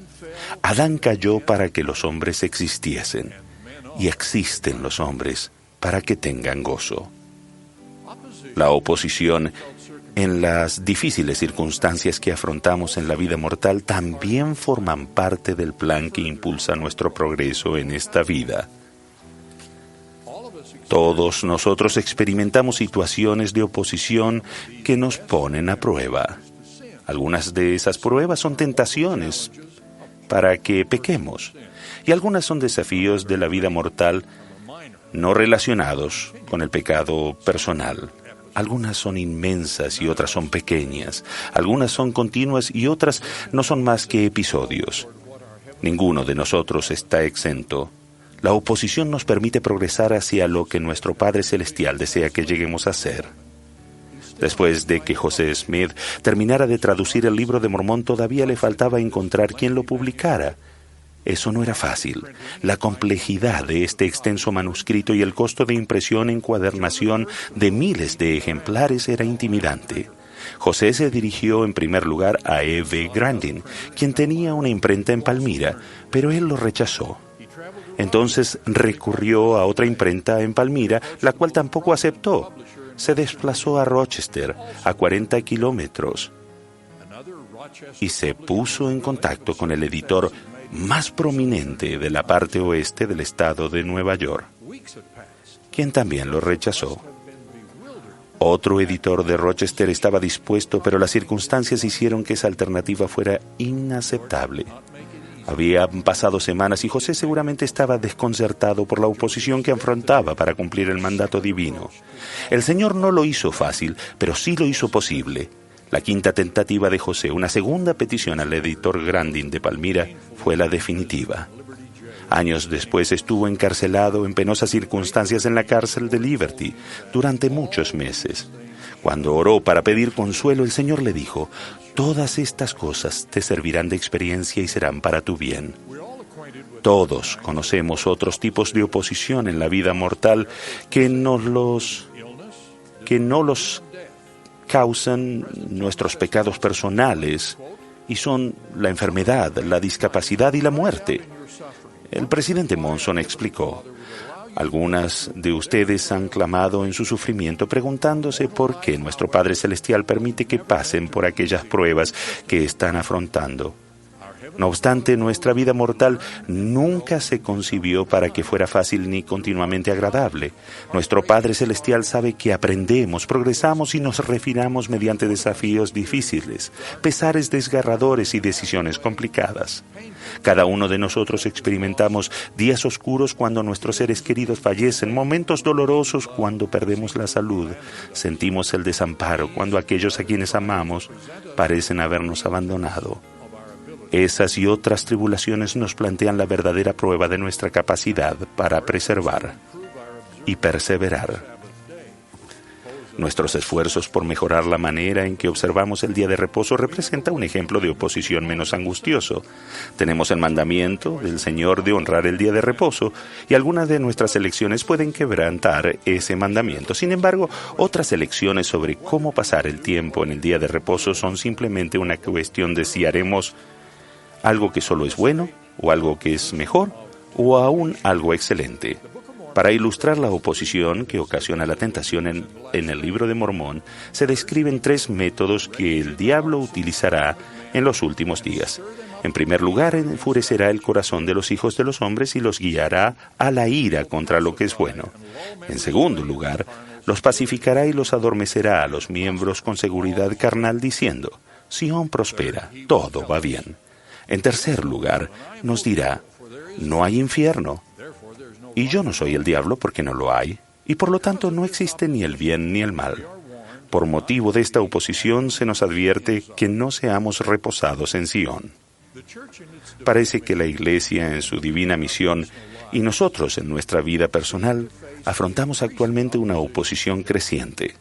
Adán cayó para que los hombres existiesen, y existen los hombres para que tengan gozo. La oposición en las difíciles circunstancias que afrontamos en la vida mortal también forman parte del plan que impulsa nuestro progreso en esta vida. Todos nosotros experimentamos situaciones de oposición que nos ponen a prueba. Algunas de esas pruebas son tentaciones para que pequemos, y algunas son desafíos de la vida mortal no relacionados con el pecado personal. Algunas son inmensas y otras son pequeñas. Algunas son continuas y otras no son más que episodios. Ninguno de nosotros está exento. La oposición nos permite progresar hacia lo que nuestro Padre Celestial desea que lleguemos a ser. Después de que José Smith terminara de traducir el Libro de Mormón, todavía le faltaba encontrar quien lo publicara. Eso no era fácil. La complejidad de este extenso manuscrito y el costo de impresión e encuadernación de miles de ejemplares era intimidante. José se dirigió en primer lugar a E.B. Grandin, quien tenía una imprenta en Palmira, pero él lo rechazó. Entonces recurrió a otra imprenta en Palmira, la cual tampoco aceptó. Se desplazó a Rochester, a 40 kilómetros, y se puso en contacto con el editor más prominente de la parte oeste del estado de Nueva York, quien también lo rechazó. Otro editor de Rochester estaba dispuesto, pero las circunstancias hicieron que esa alternativa fuera inaceptable. Habían pasado semanas y José seguramente estaba desconcertado por la oposición que afrontaba para cumplir el mandato divino. El Señor no lo hizo fácil, pero sí lo hizo posible. La quinta tentativa de José, una segunda petición al editor Grandin de Palmira, fue la definitiva. Años después estuvo encarcelado en penosas circunstancias en la cárcel de Liberty durante muchos meses. Cuando oró para pedir consuelo, el Señor le dijo: «Todas estas cosas te servirán de experiencia y serán para tu bien». Todos conocemos otros tipos de oposición en la vida mortal que no los causan nuestros pecados personales, y son la enfermedad, la discapacidad y la muerte. El presidente Monson explicó: algunas de ustedes han clamado en su sufrimiento preguntándose por qué nuestro Padre Celestial permite que pasen por aquellas pruebas que están afrontando. No obstante, nuestra vida mortal nunca se concibió para que fuera fácil ni continuamente agradable. Nuestro Padre Celestial sabe que aprendemos, progresamos y nos refinamos mediante desafíos difíciles, pesares desgarradores y decisiones complicadas. Cada uno de nosotros experimentamos días oscuros cuando nuestros seres queridos fallecen, momentos dolorosos cuando perdemos la salud, sentimos el desamparo cuando aquellos a quienes amamos parecen habernos abandonado. Esas y otras tribulaciones nos plantean la verdadera prueba de nuestra capacidad para preservar. y perseverar. Nuestros esfuerzos por mejorar la manera en que observamos el día de reposo representa un ejemplo de oposición menos angustioso. Tenemos el mandamiento del Señor de honrar el día de reposo y algunas de nuestras elecciones pueden quebrantar ese mandamiento. Sin embargo, otras elecciones sobre cómo pasar el tiempo en el día de reposo son simplemente una cuestión de si haremos algo que solo es bueno o algo que es mejor o aún algo excelente. Para ilustrar la oposición que ocasiona la tentación en el libro de Mormón, se describen 3 métodos que el diablo utilizará en los últimos días. En primer lugar, enfurecerá el corazón de los hijos de los hombres y los guiará a la ira contra lo que es bueno. En segundo lugar, los pacificará y los adormecerá a los miembros con seguridad carnal diciendo, Sión prospera, todo va bien. En tercer lugar, nos dirá, no hay infierno. Y yo no soy el diablo porque no lo hay, y por lo tanto no existe ni el bien ni el mal. Por motivo de esta oposición se nos advierte que no seamos reposados en Sión. Parece que la Iglesia en su divina misión y nosotros en nuestra vida personal afrontamos actualmente una oposición creciente.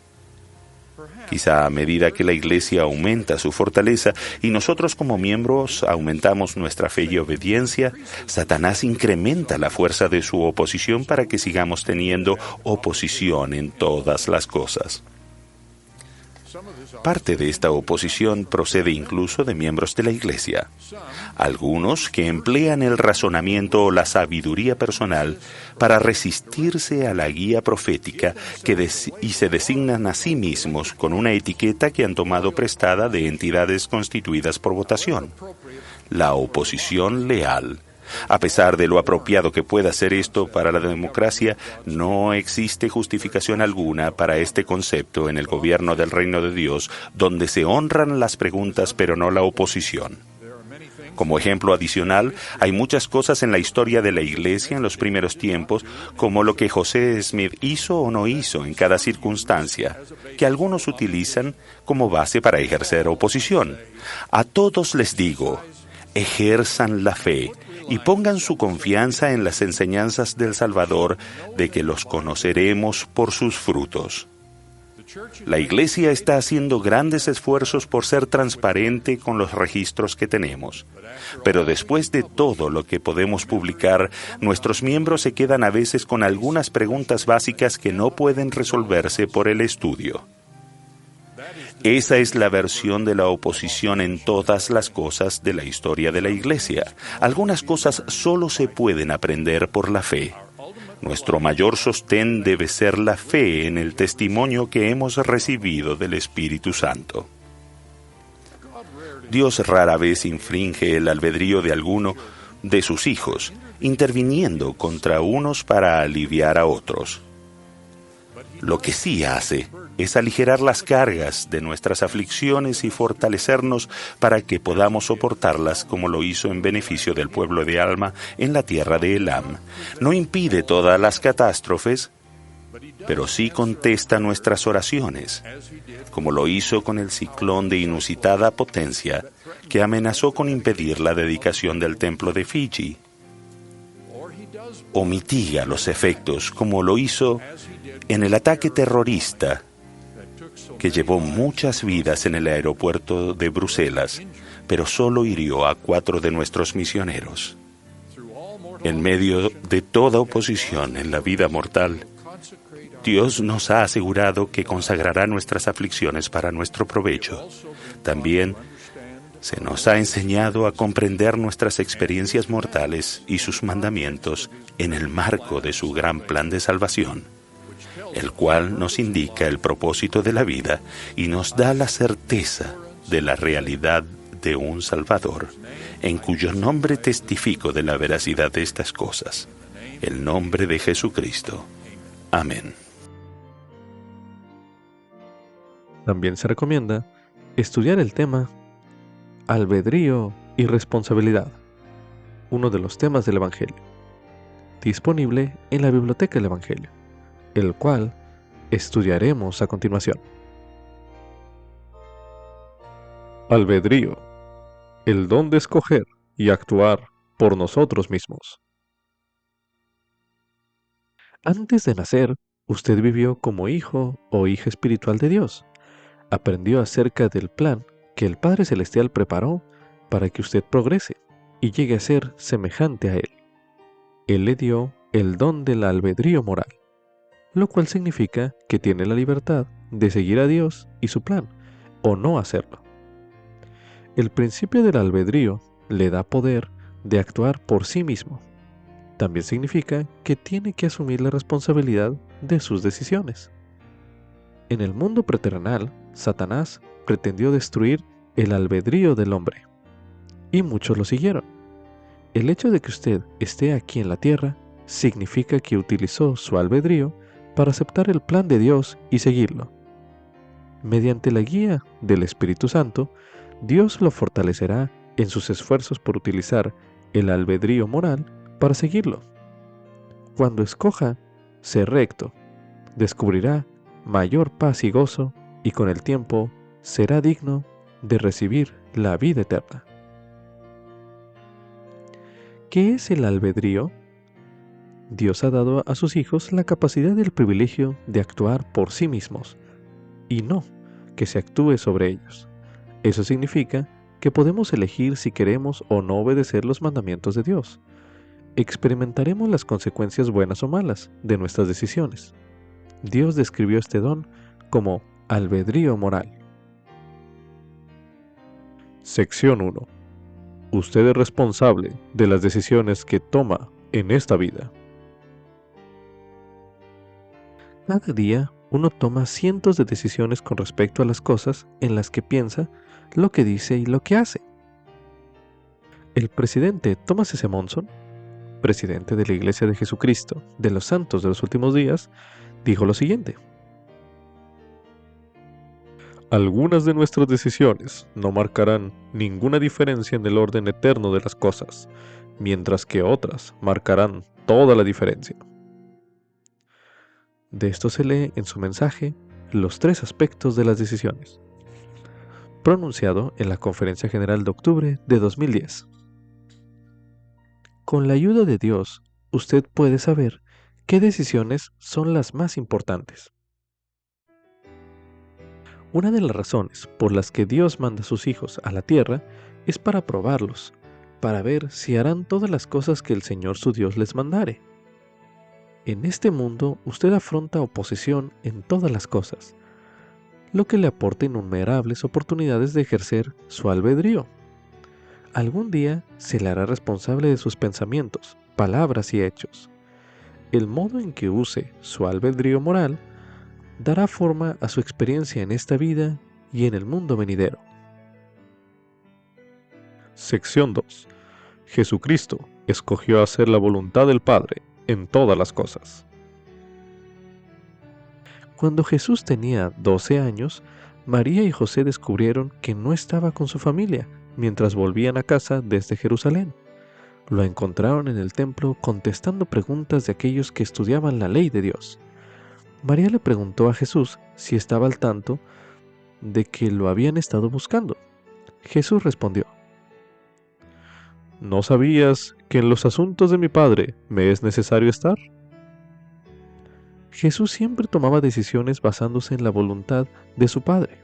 Quizá a medida que la Iglesia aumenta su fortaleza y nosotros como miembros aumentamos nuestra fe y obediencia, Satanás incrementa la fuerza de su oposición para que sigamos teniendo oposición en todas las cosas. Parte de esta oposición procede incluso de miembros de la Iglesia. Algunos que emplean el razonamiento o la sabiduría personal para resistirse a la guía profética y se designan a sí mismos con una etiqueta que han tomado prestada de entidades constituidas por votación. La oposición leal. A pesar de lo apropiado que pueda ser esto para la democracia, no existe justificación alguna para este concepto en el gobierno del reino de Dios, donde se honran las preguntas pero no la oposición. Como ejemplo adicional, hay muchas cosas en la historia de la Iglesia en los primeros tiempos, como lo que José Smith hizo o no hizo en cada circunstancia, que algunos utilizan como base para ejercer oposición. A todos les digo, ejerzan la fe y pongan su confianza en las enseñanzas del Salvador de que los conoceremos por sus frutos. La Iglesia está haciendo grandes esfuerzos por ser transparente con los registros que tenemos. Pero después de todo lo que podemos publicar, nuestros miembros se quedan a veces con algunas preguntas básicas que no pueden resolverse por el estudio. Esa es la versión de la oposición en todas las cosas de la historia de la Iglesia. Algunas cosas solo se pueden aprender por la fe. Nuestro mayor sostén debe ser la fe en el testimonio que hemos recibido del Espíritu Santo. Dios rara vez infringe el albedrío de alguno de sus hijos, interviniendo contra unos para aliviar a otros. Lo que sí hace es aligerar las cargas de nuestras aflicciones y fortalecernos para que podamos soportarlas como lo hizo en beneficio del pueblo de Alma en la tierra de Elam. No impide todas las catástrofes, pero sí contesta nuestras oraciones, como lo hizo con el ciclón de inusitada potencia que amenazó con impedir la dedicación del templo de Fiji. O mitiga los efectos, como lo hizo en el ataque terrorista que llevó muchas vidas en el aeropuerto de Bruselas, pero solo hirió a 4 de nuestros misioneros. En medio de toda oposición en la vida mortal, Dios nos ha asegurado que consagrará nuestras aflicciones para nuestro provecho. También se nos ha enseñado a comprender nuestras experiencias mortales y sus mandamientos en el marco de su gran plan de salvación, el cual nos indica el propósito de la vida y nos da la certeza de la realidad de un Salvador, en cuyo nombre testifico de la veracidad de estas cosas, el nombre de Jesucristo. Amén. También se recomienda estudiar el tema albedrío y responsabilidad, uno de los temas del Evangelio, disponible en la Biblioteca del Evangelio, el cual estudiaremos a continuación. Albedrío, el don de escoger y actuar por nosotros mismos. Antes de nacer, usted vivió como hijo o hija espiritual de Dios. Aprendió acerca del plan que el Padre Celestial preparó para que usted progrese y llegue a ser semejante a Él. Él le dio el don del albedrío moral, lo cual significa que tiene la libertad de seguir a Dios y su plan, o no hacerlo. El principio del albedrío le da poder de actuar por sí mismo. También significa que tiene que asumir la responsabilidad de sus decisiones. En el mundo preterrenal, Satanás pretendió destruir el albedrío del hombre, y muchos lo siguieron. El hecho de que usted esté aquí en la tierra significa que utilizó su albedrío para aceptar el plan de Dios y seguirlo. Mediante la guía del Espíritu Santo, Dios lo fortalecerá en sus esfuerzos por utilizar el albedrío moral para seguirlo. Cuando escoja ser recto, descubrirá mayor paz y gozo, y con el tiempo será digno de recibir la vida eterna. ¿Qué es el albedrío? Dios ha dado a sus hijos la capacidad y el privilegio de actuar por sí mismos, y no que se actúe sobre ellos. Eso significa que podemos elegir si queremos o no obedecer los mandamientos de Dios. Experimentaremos las consecuencias buenas o malas de nuestras decisiones. Dios describió este don como albedrío moral. Sección 1. Usted es responsable de las decisiones que toma en esta vida. Cada día uno toma cientos de decisiones con respecto a las cosas en las que piensa, lo que dice y lo que hace. El presidente Thomas S. Monson, presidente de la Iglesia de Jesucristo de los Santos de los Últimos Días, dijo lo siguiente: algunas de nuestras decisiones no marcarán ninguna diferencia en el orden eterno de las cosas, mientras que otras marcarán toda la diferencia. De esto se lee en su mensaje Los 3 aspectos de las decisiones, pronunciado en la Conferencia General de octubre de 2010. Con la ayuda de Dios, usted puede saber qué decisiones son las más importantes. Una de las razones por las que Dios manda a sus hijos a la tierra es para probarlos, para ver si harán todas las cosas que el Señor su Dios les mandare. En este mundo usted afronta oposición en todas las cosas, lo que le aporta innumerables oportunidades de ejercer su albedrío. Algún día se le hará responsable de sus pensamientos, palabras y hechos. El modo en que use su albedrío moral dará forma a su experiencia en esta vida y en el mundo venidero. Sección 2. Jesucristo escogió hacer la voluntad del Padre en todas las cosas. Cuando Jesús tenía 12 años, María y José descubrieron que no estaba con su familia mientras volvían a casa desde Jerusalén. Lo encontraron en el templo contestando preguntas de aquellos que estudiaban la ley de Dios. María le preguntó a Jesús si estaba al tanto de que lo habían estado buscando. Jesús respondió: ¿no sabías que en los asuntos de mi Padre me es necesario estar? Jesús siempre tomaba decisiones basándose en la voluntad de su Padre.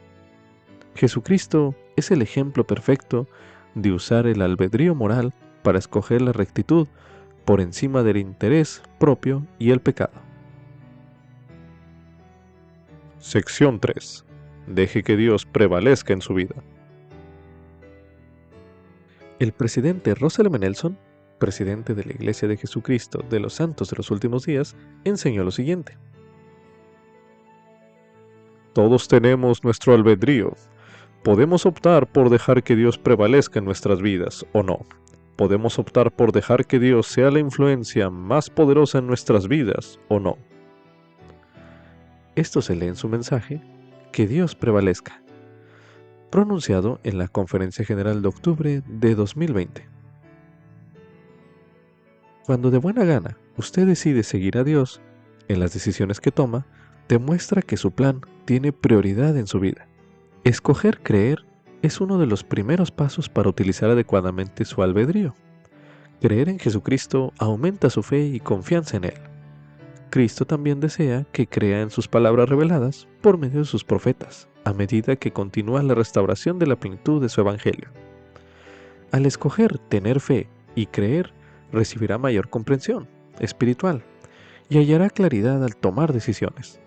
Jesucristo es el ejemplo perfecto de usar el albedrío moral para escoger la rectitud por encima del interés propio y el pecado. Sección 3. Deje que Dios prevalezca en su vida. El presidente Russell M. Nelson, presidente de la Iglesia de Jesucristo de los Santos de los Últimos Días, enseñó lo siguiente: todos tenemos nuestro albedrío. Podemos optar por dejar que Dios prevalezca en nuestras vidas o no. Podemos optar por dejar que Dios sea la influencia más poderosa en nuestras vidas o no. Esto se lee en su mensaje, Que Dios prevalezca, pronunciado en la Conferencia General de octubre de 2020. Cuando de buena gana usted decide seguir a Dios en las decisiones que toma, demuestra que su plan tiene prioridad en su vida. Escoger creer es uno de los primeros pasos para utilizar adecuadamente su albedrío. Creer en Jesucristo aumenta su fe y confianza en Él. Cristo también desea que crea en sus palabras reveladas por medio de sus profetas, a medida que continúa la restauración de la plenitud de su Evangelio. Al escoger tener fe y creer, recibirá mayor comprensión espiritual y hallará claridad al tomar decisiones.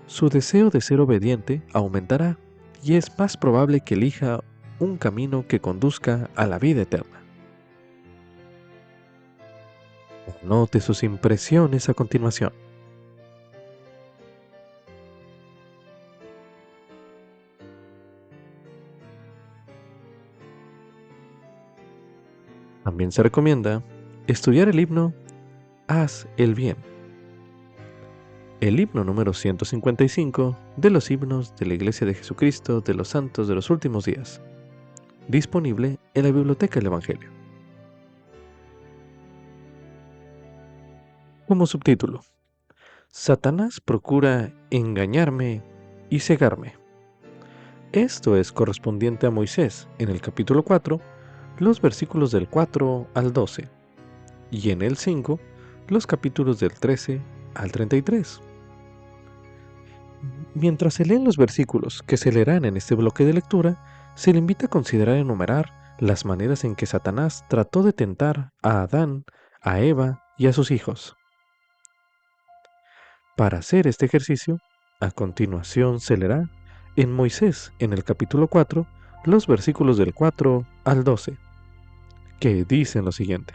Su deseo de ser obediente aumentará y es más probable que elija un camino que conduzca a la vida eterna. Anote sus impresiones a continuación. También se recomienda estudiar el himno Haz el bien. El himno número 155 de los himnos de la Iglesia de Jesucristo de los Santos de los Últimos Días, disponible en la Biblioteca del Evangelio. Como subtítulo: Satanás procura engañarme y cegarme. Esto es correspondiente a Moisés en el capítulo 4, los versículos del 4 al 12, y en el 5, los capítulos del 13 al 33. Mientras se leen los versículos que se leerán en este bloque de lectura, se le invita a considerar enumerar las maneras en que Satanás trató de tentar a Adán, a Eva y a sus hijos. Para hacer este ejercicio, a continuación se leerá en Moisés, en el capítulo 4, los versículos del 4 al 12, que dicen lo siguiente.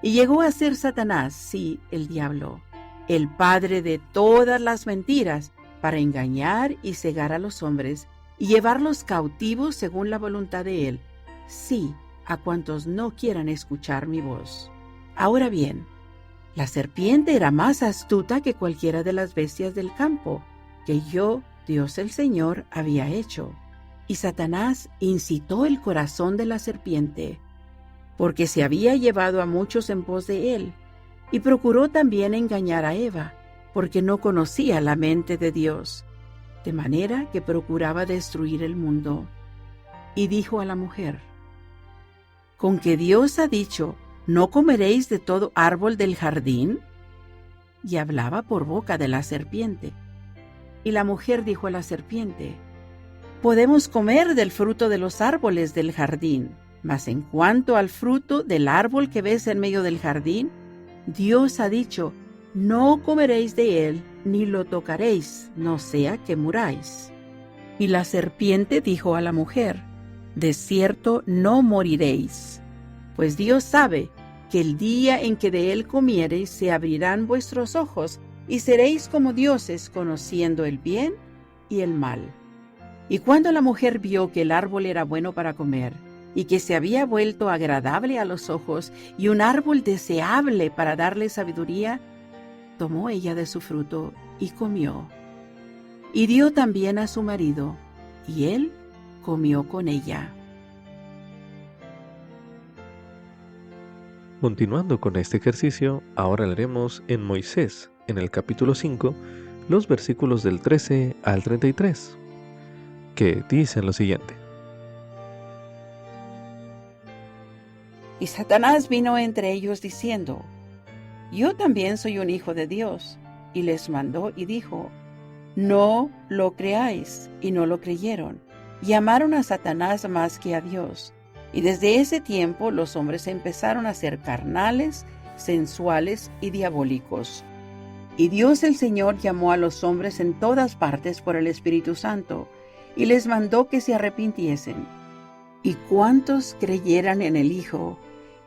Y llegó a ser Satanás, sí, el diablo, el padre de todas las mentiras, para engañar y cegar a los hombres y llevarlos cautivos según la voluntad de él, sí, a cuantos no quieran escuchar mi voz. Ahora bien, la serpiente era más astuta que cualquiera de las bestias del campo, que yo, Dios el Señor, había hecho. Y Satanás incitó el corazón de la serpiente, porque se había llevado a muchos en pos de él, y procuró también engañar a Eva, porque no conocía la mente de Dios, de manera que procuraba destruir el mundo. Y dijo a la mujer: ¿con que Dios ha dicho, no comeréis de todo árbol del jardín? Y hablaba por boca de la serpiente. Y la mujer dijo a la serpiente: podemos comer del fruto de los árboles del jardín, mas en cuanto al fruto del árbol que ves en medio del jardín, Dios ha dicho, no comeréis de él, ni lo tocaréis, no sea que muráis. Y la serpiente dijo a la mujer: de cierto no moriréis, pues Dios sabe que el día en que de él comiereis se abrirán vuestros ojos, y seréis como dioses, conociendo el bien y el mal. Y cuando la mujer vio que el árbol era bueno para comer, y que se había vuelto agradable a los ojos, y un árbol deseable para darle sabiduría, tomó ella de su fruto y comió. Y dio también a su marido, y él comió con ella. Continuando con este ejercicio, ahora leeremos en Moisés, en el capítulo 5, los versículos del 13 al 33, que dicen lo siguiente. Y Satanás vino entre ellos diciendo: yo también soy un hijo de Dios. Y les mandó y dijo: no lo creáis. Y no lo creyeron. Y amaron a Satanás más que a Dios. Y desde ese tiempo los hombres empezaron a ser carnales, sensuales y diabólicos. Y Dios el Señor llamó a los hombres en todas partes por el Espíritu Santo, y les mandó que se arrepintiesen. Y cuantos creyeran en el Hijo,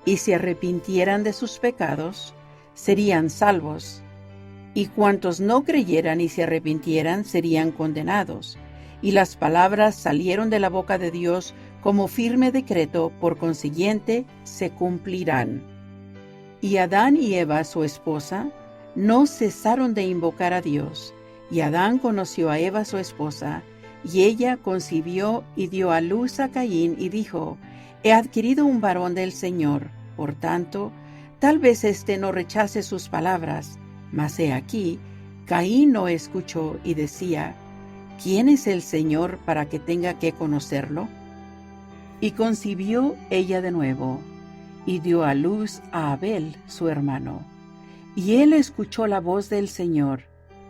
y se arrepintieran de sus pecados, serían salvos. Y cuantos no creyeran y se arrepintieran, serían condenados. Y las palabras salieron de la boca de Dios como firme decreto, por consiguiente, se cumplirán. Y Adán y Eva, su esposa, no cesaron de invocar a Dios. Y Adán conoció a Eva, su esposa, y ella concibió y dio a luz a Caín, y dijo: he adquirido un varón del Señor. Por tanto, tal vez éste no rechace sus palabras. Mas he aquí, Caín no escuchó y decía: ¿quién es el Señor para que tenga que conocerlo? Y concibió ella de nuevo, y dio a luz a Abel, su hermano. Y él escuchó la voz del Señor,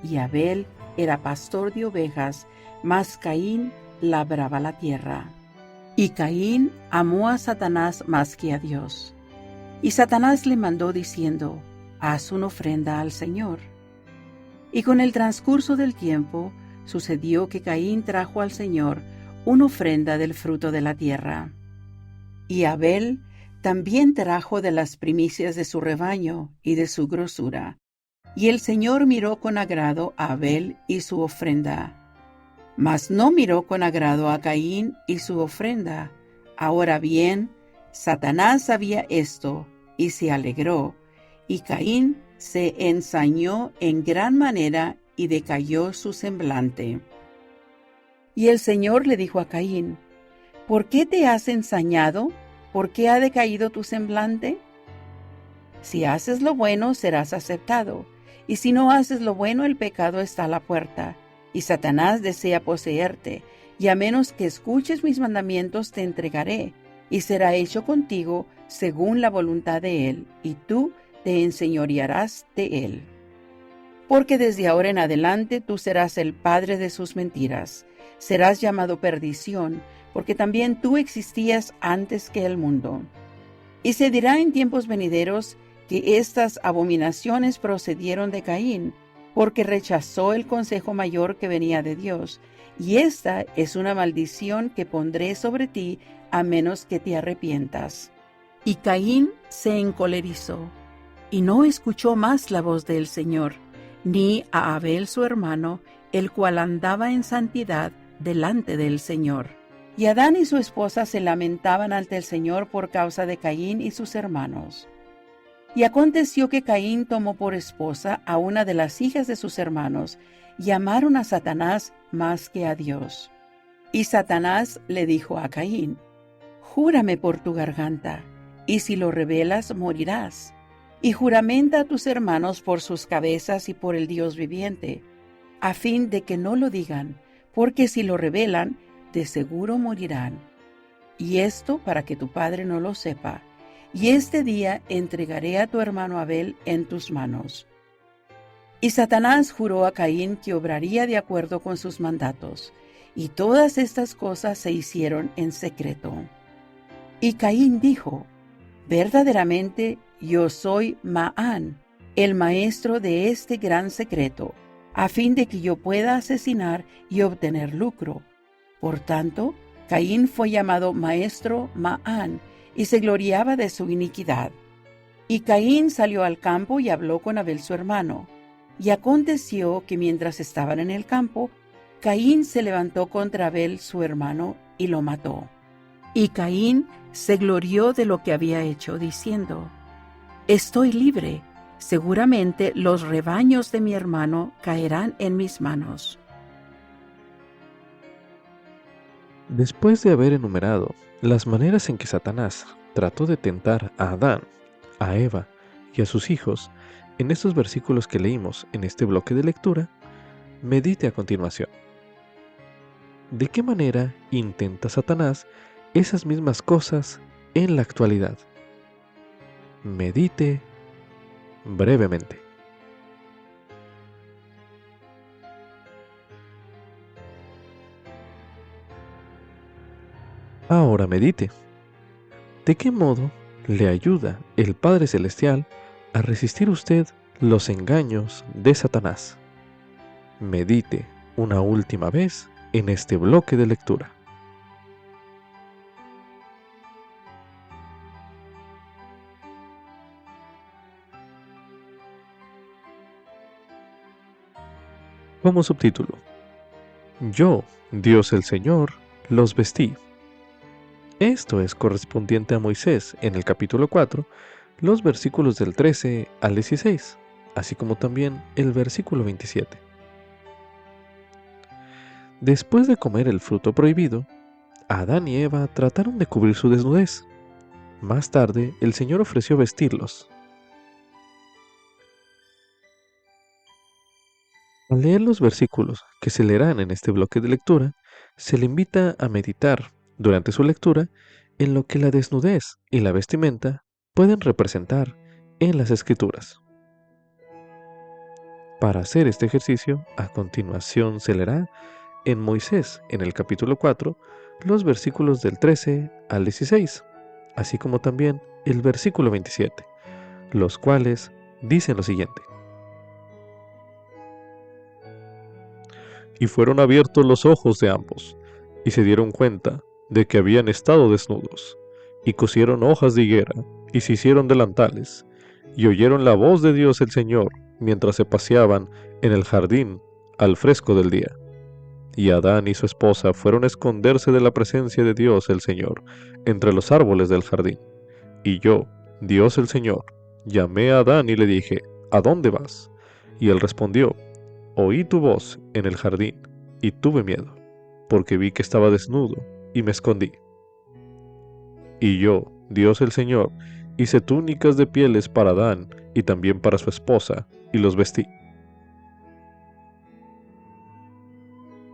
y Abel era pastor de ovejas, mas Caín labraba la tierra. Y Caín amó a Satanás más que a Dios. Y Satanás le mandó diciendo: haz una ofrenda al Señor. Y con el transcurso del tiempo, sucedió que Caín trajo al Señor una ofrenda del fruto de la tierra. Y Abel también trajo de las primicias de su rebaño y de su grosura. Y el Señor miró con agrado a Abel y su ofrenda, mas no miró con agrado a Caín y su ofrenda. Ahora bien, Satanás sabía esto, y se alegró, y Caín se ensañó en gran manera, y decayó su semblante. Y el Señor le dijo a Caín: ¿por qué te has ensañado? ¿Por qué ha decaído tu semblante? Si haces lo bueno, serás aceptado, y si no haces lo bueno, el pecado está a la puerta, y Satanás desea poseerte, y a menos que escuches mis mandamientos te entregaré, y será hecho contigo según la voluntad de él, y tú te enseñorearás de él. Porque desde ahora en adelante tú serás el padre de sus mentiras, serás llamado perdición, porque también tú existías antes que el mundo. Y se dirá en tiempos venideros que estas abominaciones procedieron de Caín, porque rechazó el consejo mayor que venía de Dios, y esta es una maldición que pondré sobre ti a menos que te arrepientas. Y Caín se encolerizó, y no escuchó más la voz del Señor, ni a Abel su hermano, el cual andaba en santidad delante del Señor. Y Adán y su esposa se lamentaban ante el Señor por causa de Caín y sus hermanos. Y aconteció que Caín tomó por esposa a una de las hijas de sus hermanos, y amaron a Satanás más que a Dios. Y Satanás le dijo a Caín: júrame por tu garganta, y si lo revelas morirás. Y juramenta a tus hermanos por sus cabezas y por el Dios viviente, a fin de que no lo digan, porque si lo revelan, de seguro morirán. Y esto para que tu padre no lo sepa. Y este día entregaré a tu hermano Abel en tus manos. Y Satanás juró a Caín que obraría de acuerdo con sus mandatos, y todas estas cosas se hicieron en secreto. Y Caín dijo: verdaderamente yo soy Maán, el maestro de este gran secreto, a fin de que yo pueda asesinar y obtener lucro. Por tanto, Caín fue llamado maestro Maán, y se gloriaba de su iniquidad. Y Caín salió al campo y habló con Abel su hermano. Y aconteció que mientras estaban en el campo, Caín se levantó contra Abel su hermano y lo mató. Y Caín se glorió de lo que había hecho, diciendo: estoy libre, seguramente los rebaños de mi hermano caerán en mis manos. Después de haber enumerado las maneras en que Satanás trató de tentar a Adán, a Eva y a sus hijos, en estos versículos que leímos en este bloque de lectura, medite a continuación. ¿De qué manera intenta Satanás esas mismas cosas en la actualidad? Medite brevemente. Ahora medite. ¿De qué modo le ayuda el Padre Celestial a resistir usted los engaños de Satanás? Medite una última vez en este bloque de lectura. Como subtítulo: Yo, Dios el Señor, los vestí. Esto es correspondiente a Moisés en el capítulo 4, los versículos del 13 al 16, así como también el versículo 27. Después de comer el fruto prohibido, Adán y Eva trataron de cubrir su desnudez. Más tarde, el Señor ofreció vestirlos. Al leer los versículos que se leerán en este bloque de lectura, se le invita a meditar durante su lectura en lo que la desnudez y la vestimenta pueden representar en las Escrituras. Para hacer este ejercicio, a continuación se leerá en Moisés, en el capítulo 4, los versículos del 13 al 16, así como también el versículo 27, los cuales dicen lo siguiente. Y fueron abiertos los ojos de ambos, y se dieron cuenta de que habían estado desnudos, y cosieron hojas de higuera, y se hicieron delantales, y oyeron la voz de Dios el Señor, mientras se paseaban en el jardín al fresco del día. Y Adán y su esposa fueron a esconderse de la presencia de Dios el Señor, entre los árboles del jardín. Y yo, Dios el Señor, llamé a Adán y le dije, ¿a dónde vas? Y él respondió, oí tu voz en el jardín, y tuve miedo, porque vi que estaba desnudo, y me escondí. Y yo, Dios el Señor, hice túnicas de pieles para Adán, y también para su esposa, y los vestí.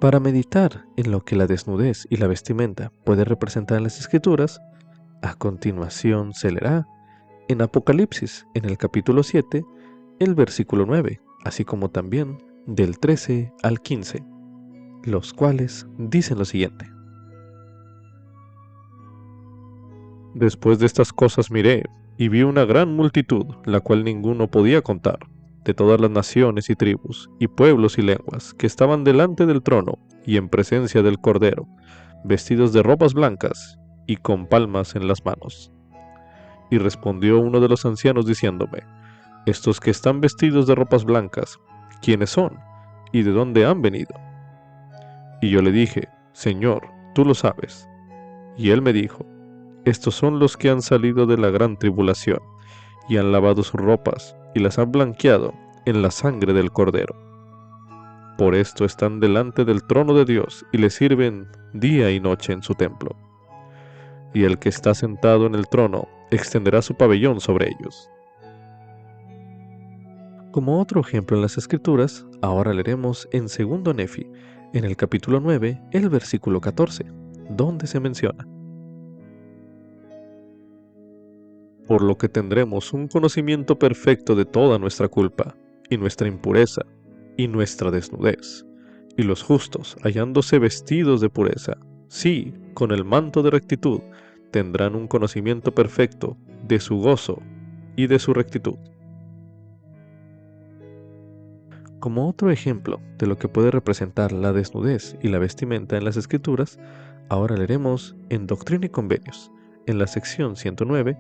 Para meditar en lo que la desnudez y la vestimenta puede representar en las Escrituras, a continuación se leerá en Apocalipsis, en el capítulo 7, el versículo 9, así como también del 13 al 15, los cuales dicen lo siguiente. Después de estas cosas miré, y vi una gran multitud, la cual ninguno podía contar, de todas las naciones y tribus, y pueblos y lenguas, que estaban delante del trono, y en presencia del Cordero, vestidos de ropas blancas, y con palmas en las manos. Y respondió uno de los ancianos diciéndome, estos que están vestidos de ropas blancas, ¿quiénes son? ¿Y de dónde han venido? Y yo le dije, Señor, tú lo sabes. Y él me dijo, estos son los que han salido de la gran tribulación, y han lavado sus ropas, y las han blanqueado en la sangre del Cordero. Por esto están delante del trono de Dios, y le sirven día y noche en su templo. Y el que está sentado en el trono extenderá su pabellón sobre ellos. Como otro ejemplo en las Escrituras, ahora leeremos en 2 Nefi, en el capítulo 9, el versículo 14, donde se menciona. Por lo que tendremos un conocimiento perfecto de toda nuestra culpa, y nuestra impureza, y nuestra desnudez, y los justos, hallándose vestidos de pureza, sí, con el manto de rectitud, tendrán un conocimiento perfecto de su gozo y de su rectitud. Como otro ejemplo de lo que puede representar la desnudez y la vestimenta en las Escrituras, ahora leeremos en Doctrina y Convenios, en la sección 109,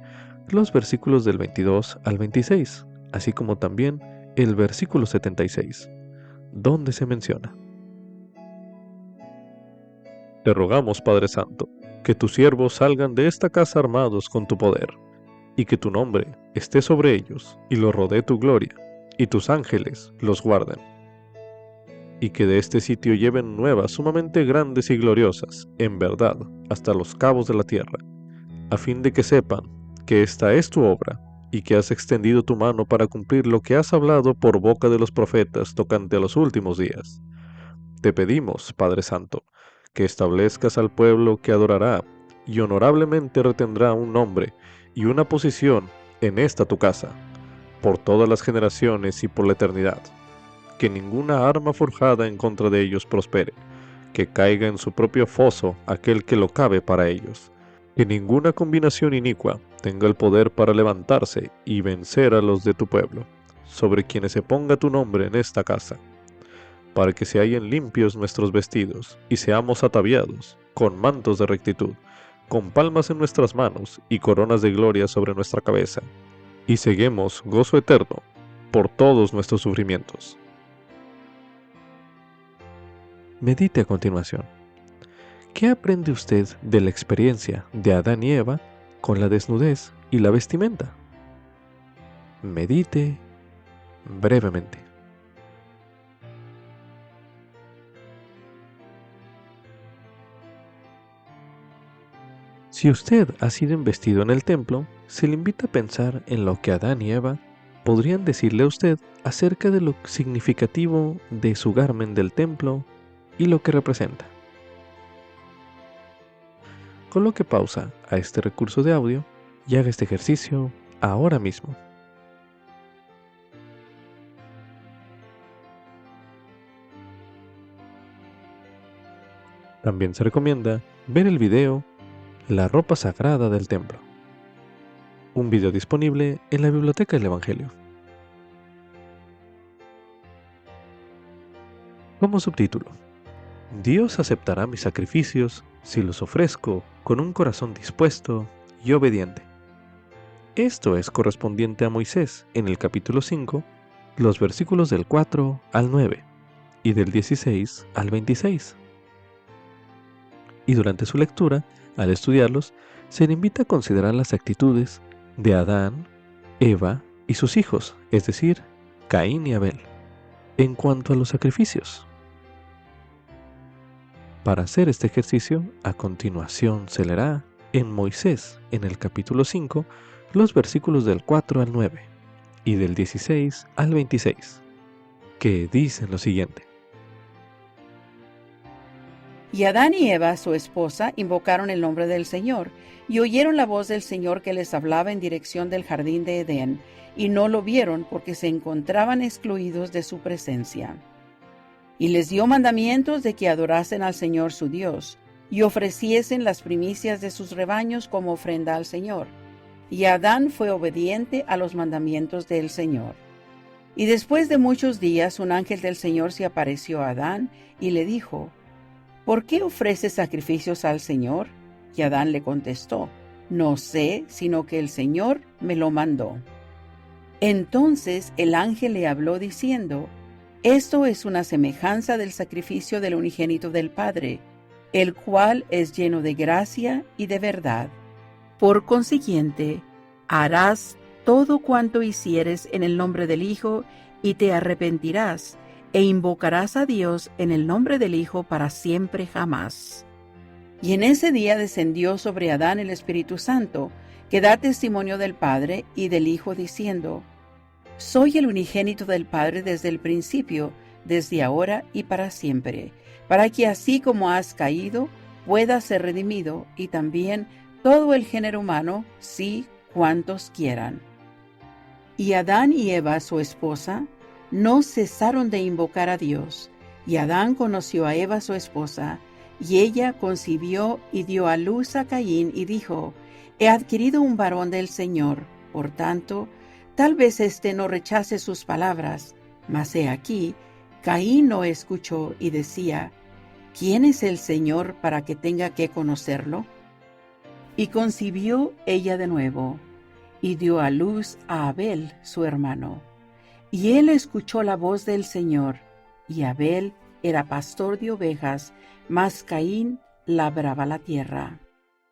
los versículos del 22 al 26, así como también el versículo 76, donde se menciona. Te rogamos, Padre Santo, que tus siervos salgan de esta casa armados con tu poder, y que tu nombre esté sobre ellos, y los rodee tu gloria, y tus ángeles los guarden. Y que de este sitio lleven nuevas sumamente grandes y gloriosas, en verdad, hasta los cabos de la tierra, a fin de que sepan que esta es tu obra, y que has extendido tu mano para cumplir lo que has hablado por boca de los profetas tocante a los últimos días. Te pedimos, Padre Santo, que establezcas al pueblo que adorará y honorablemente retendrá un nombre y una posición en esta tu casa, por todas las generaciones y por la eternidad. Que ninguna arma forjada en contra de ellos prospere, que caiga en su propio foso aquel que lo cabe para ellos. Que ninguna combinación inicua tenga el poder para levantarse y vencer a los de tu pueblo, sobre quienes se ponga tu nombre en esta casa, para que se hallen limpios nuestros vestidos, y seamos ataviados con mantos de rectitud, con palmas en nuestras manos y coronas de gloria sobre nuestra cabeza, y seguemos gozo eterno por todos nuestros sufrimientos. Medite a continuación. ¿Qué aprende usted de la experiencia de Adán y Eva con la desnudez y la vestimenta? Medite brevemente. Si usted ha sido investido en el templo, se le invita a pensar en lo que Adán y Eva podrían decirle a usted acerca de lo significativo de su garmen del templo y lo que representa. Coloque pausa a este recurso de audio y haga este ejercicio ahora mismo. También se recomienda ver el video La ropa sagrada del templo, un video disponible en la Biblioteca del Evangelio. Como subtítulo: Dios aceptará mis sacrificios si los ofrezco con un corazón dispuesto y obediente. Esto es correspondiente a Moisés en el capítulo 5, los versículos del 4 al 9 y del 16 al 26. Y durante su lectura, al estudiarlos, se le invita a considerar las actitudes de Adán, Eva y sus hijos, es decir, Caín y Abel, en cuanto a los sacrificios. Para hacer este ejercicio, a continuación se leerá en Moisés, en el capítulo 5, los versículos del 4 al 9 y del 16 al 26, que dicen lo siguiente. Y Adán y Eva, su esposa, invocaron el nombre del Señor, y oyeron la voz del Señor que les hablaba en dirección del jardín de Edén, y no lo vieron porque se encontraban excluidos de su presencia. Y les dio mandamientos de que adorasen al Señor su Dios, y ofreciesen las primicias de sus rebaños como ofrenda al Señor. Y Adán fue obediente a los mandamientos del Señor. Y después de muchos días, un ángel del Señor se apareció a Adán y le dijo: ¿Por qué ofreces sacrificios al Señor? Y Adán le contestó: No sé, sino que el Señor me lo mandó. Entonces el ángel le habló diciendo: Esto es una semejanza del sacrificio del unigénito del Padre, el cual es lleno de gracia y de verdad. Por consiguiente, harás todo cuanto hicieres en el nombre del Hijo, y te arrepentirás, e invocarás a Dios en el nombre del Hijo para siempre jamás. Y en ese día descendió sobre Adán el Espíritu Santo, que da testimonio del Padre y del Hijo, diciendo: Soy el unigénito del Padre desde el principio, desde ahora y para siempre, para que así como has caído, puedas ser redimido, y también todo el género humano, sí, cuantos quieran. Y Adán y Eva, su esposa, no cesaron de invocar a Dios, y Adán conoció a Eva, su esposa, y ella concibió y dio a luz a Caín, y dijo: He adquirido un varón del Señor, por tanto, tal vez éste no rechace sus palabras. Mas he aquí, Caín no escuchó y decía: ¿Quién es el Señor para que tenga que conocerlo? Y concibió ella de nuevo, y dio a luz a Abel, su hermano. Y él escuchó la voz del Señor, y Abel era pastor de ovejas, mas Caín labraba la tierra.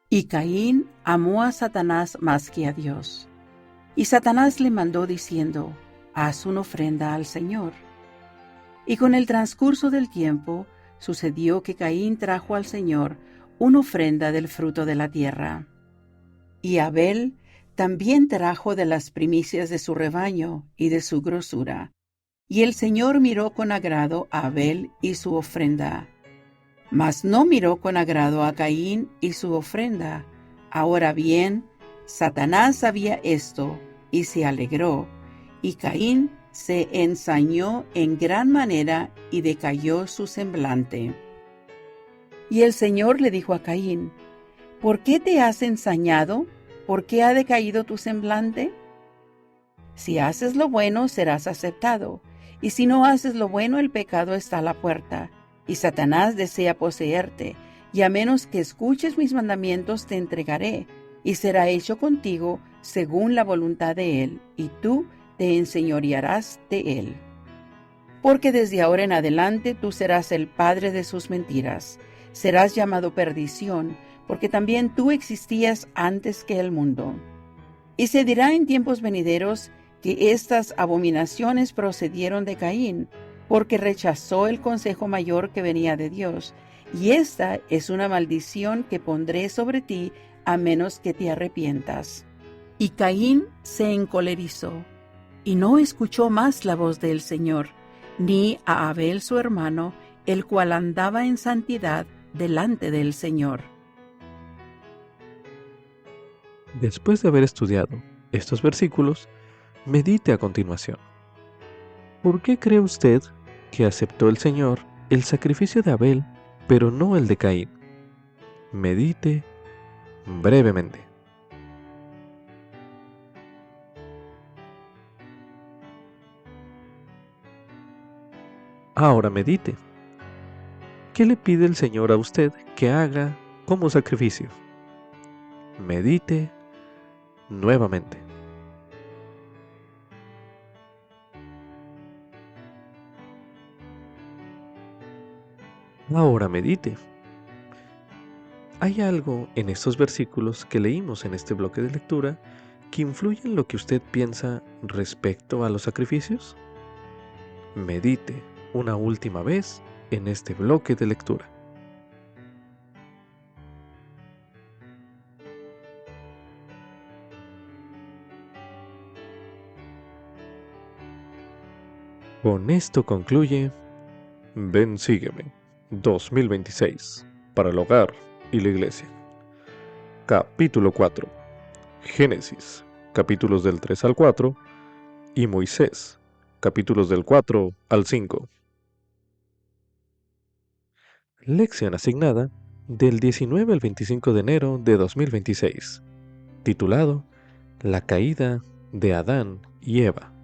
Y Caín amó a Satanás más que a Dios. Y Satanás le mandó diciendo: Haz una ofrenda al Señor. Y con el transcurso del tiempo, sucedió que Caín trajo al Señor una ofrenda del fruto de la tierra. Y Abel también trajo de las primicias de su rebaño y de su grosura. Y el Señor miró con agrado a Abel y su ofrenda, mas no miró con agrado a Caín y su ofrenda. Ahora bien, Satanás sabía esto, y se alegró, y Caín se ensañó en gran manera, y decayó su semblante. Y el Señor le dijo a Caín: ¿Por qué te has ensañado? ¿Por qué ha decaído tu semblante? Si haces lo bueno, serás aceptado, y si no haces lo bueno, el pecado está a la puerta, y Satanás desea poseerte, y a menos que escuches mis mandamientos te entregaré, y será hecho contigo según la voluntad de él, y tú te enseñorearás de él. Porque desde ahora en adelante tú serás el padre de sus mentiras, serás llamado perdición, porque también tú existías antes que el mundo. Y se dirá en tiempos venideros que estas abominaciones procedieron de Caín, porque rechazó el consejo mayor que venía de Dios, y esta es una maldición que pondré sobre ti a menos que te arrepientas. Y Caín se encolerizó, y no escuchó más la voz del Señor, ni a Abel su hermano, el cual andaba en santidad delante del Señor. Después de haber estudiado estos versículos, medite a continuación. ¿Por qué cree usted que aceptó el Señor el sacrificio de Abel, pero no el de Caín? Medite brevemente. Ahora medite. ¿Qué le pide el Señor a usted que haga como sacrificio? Medite nuevamente. Ahora medite. ¿Hay algo en estos versículos que leímos en este bloque de lectura que influye en lo que usted piensa respecto a los sacrificios? Medite una última vez en este bloque de lectura. Con esto concluye Ven, sígueme 2026 para el hogar y la iglesia. Capítulo 4. Génesis, capítulos del 3 al 4, y Moisés, capítulos del 4 al 5. Lección asignada del 19 al 25 de enero de 2026, titulado La caída de Adán y Eva.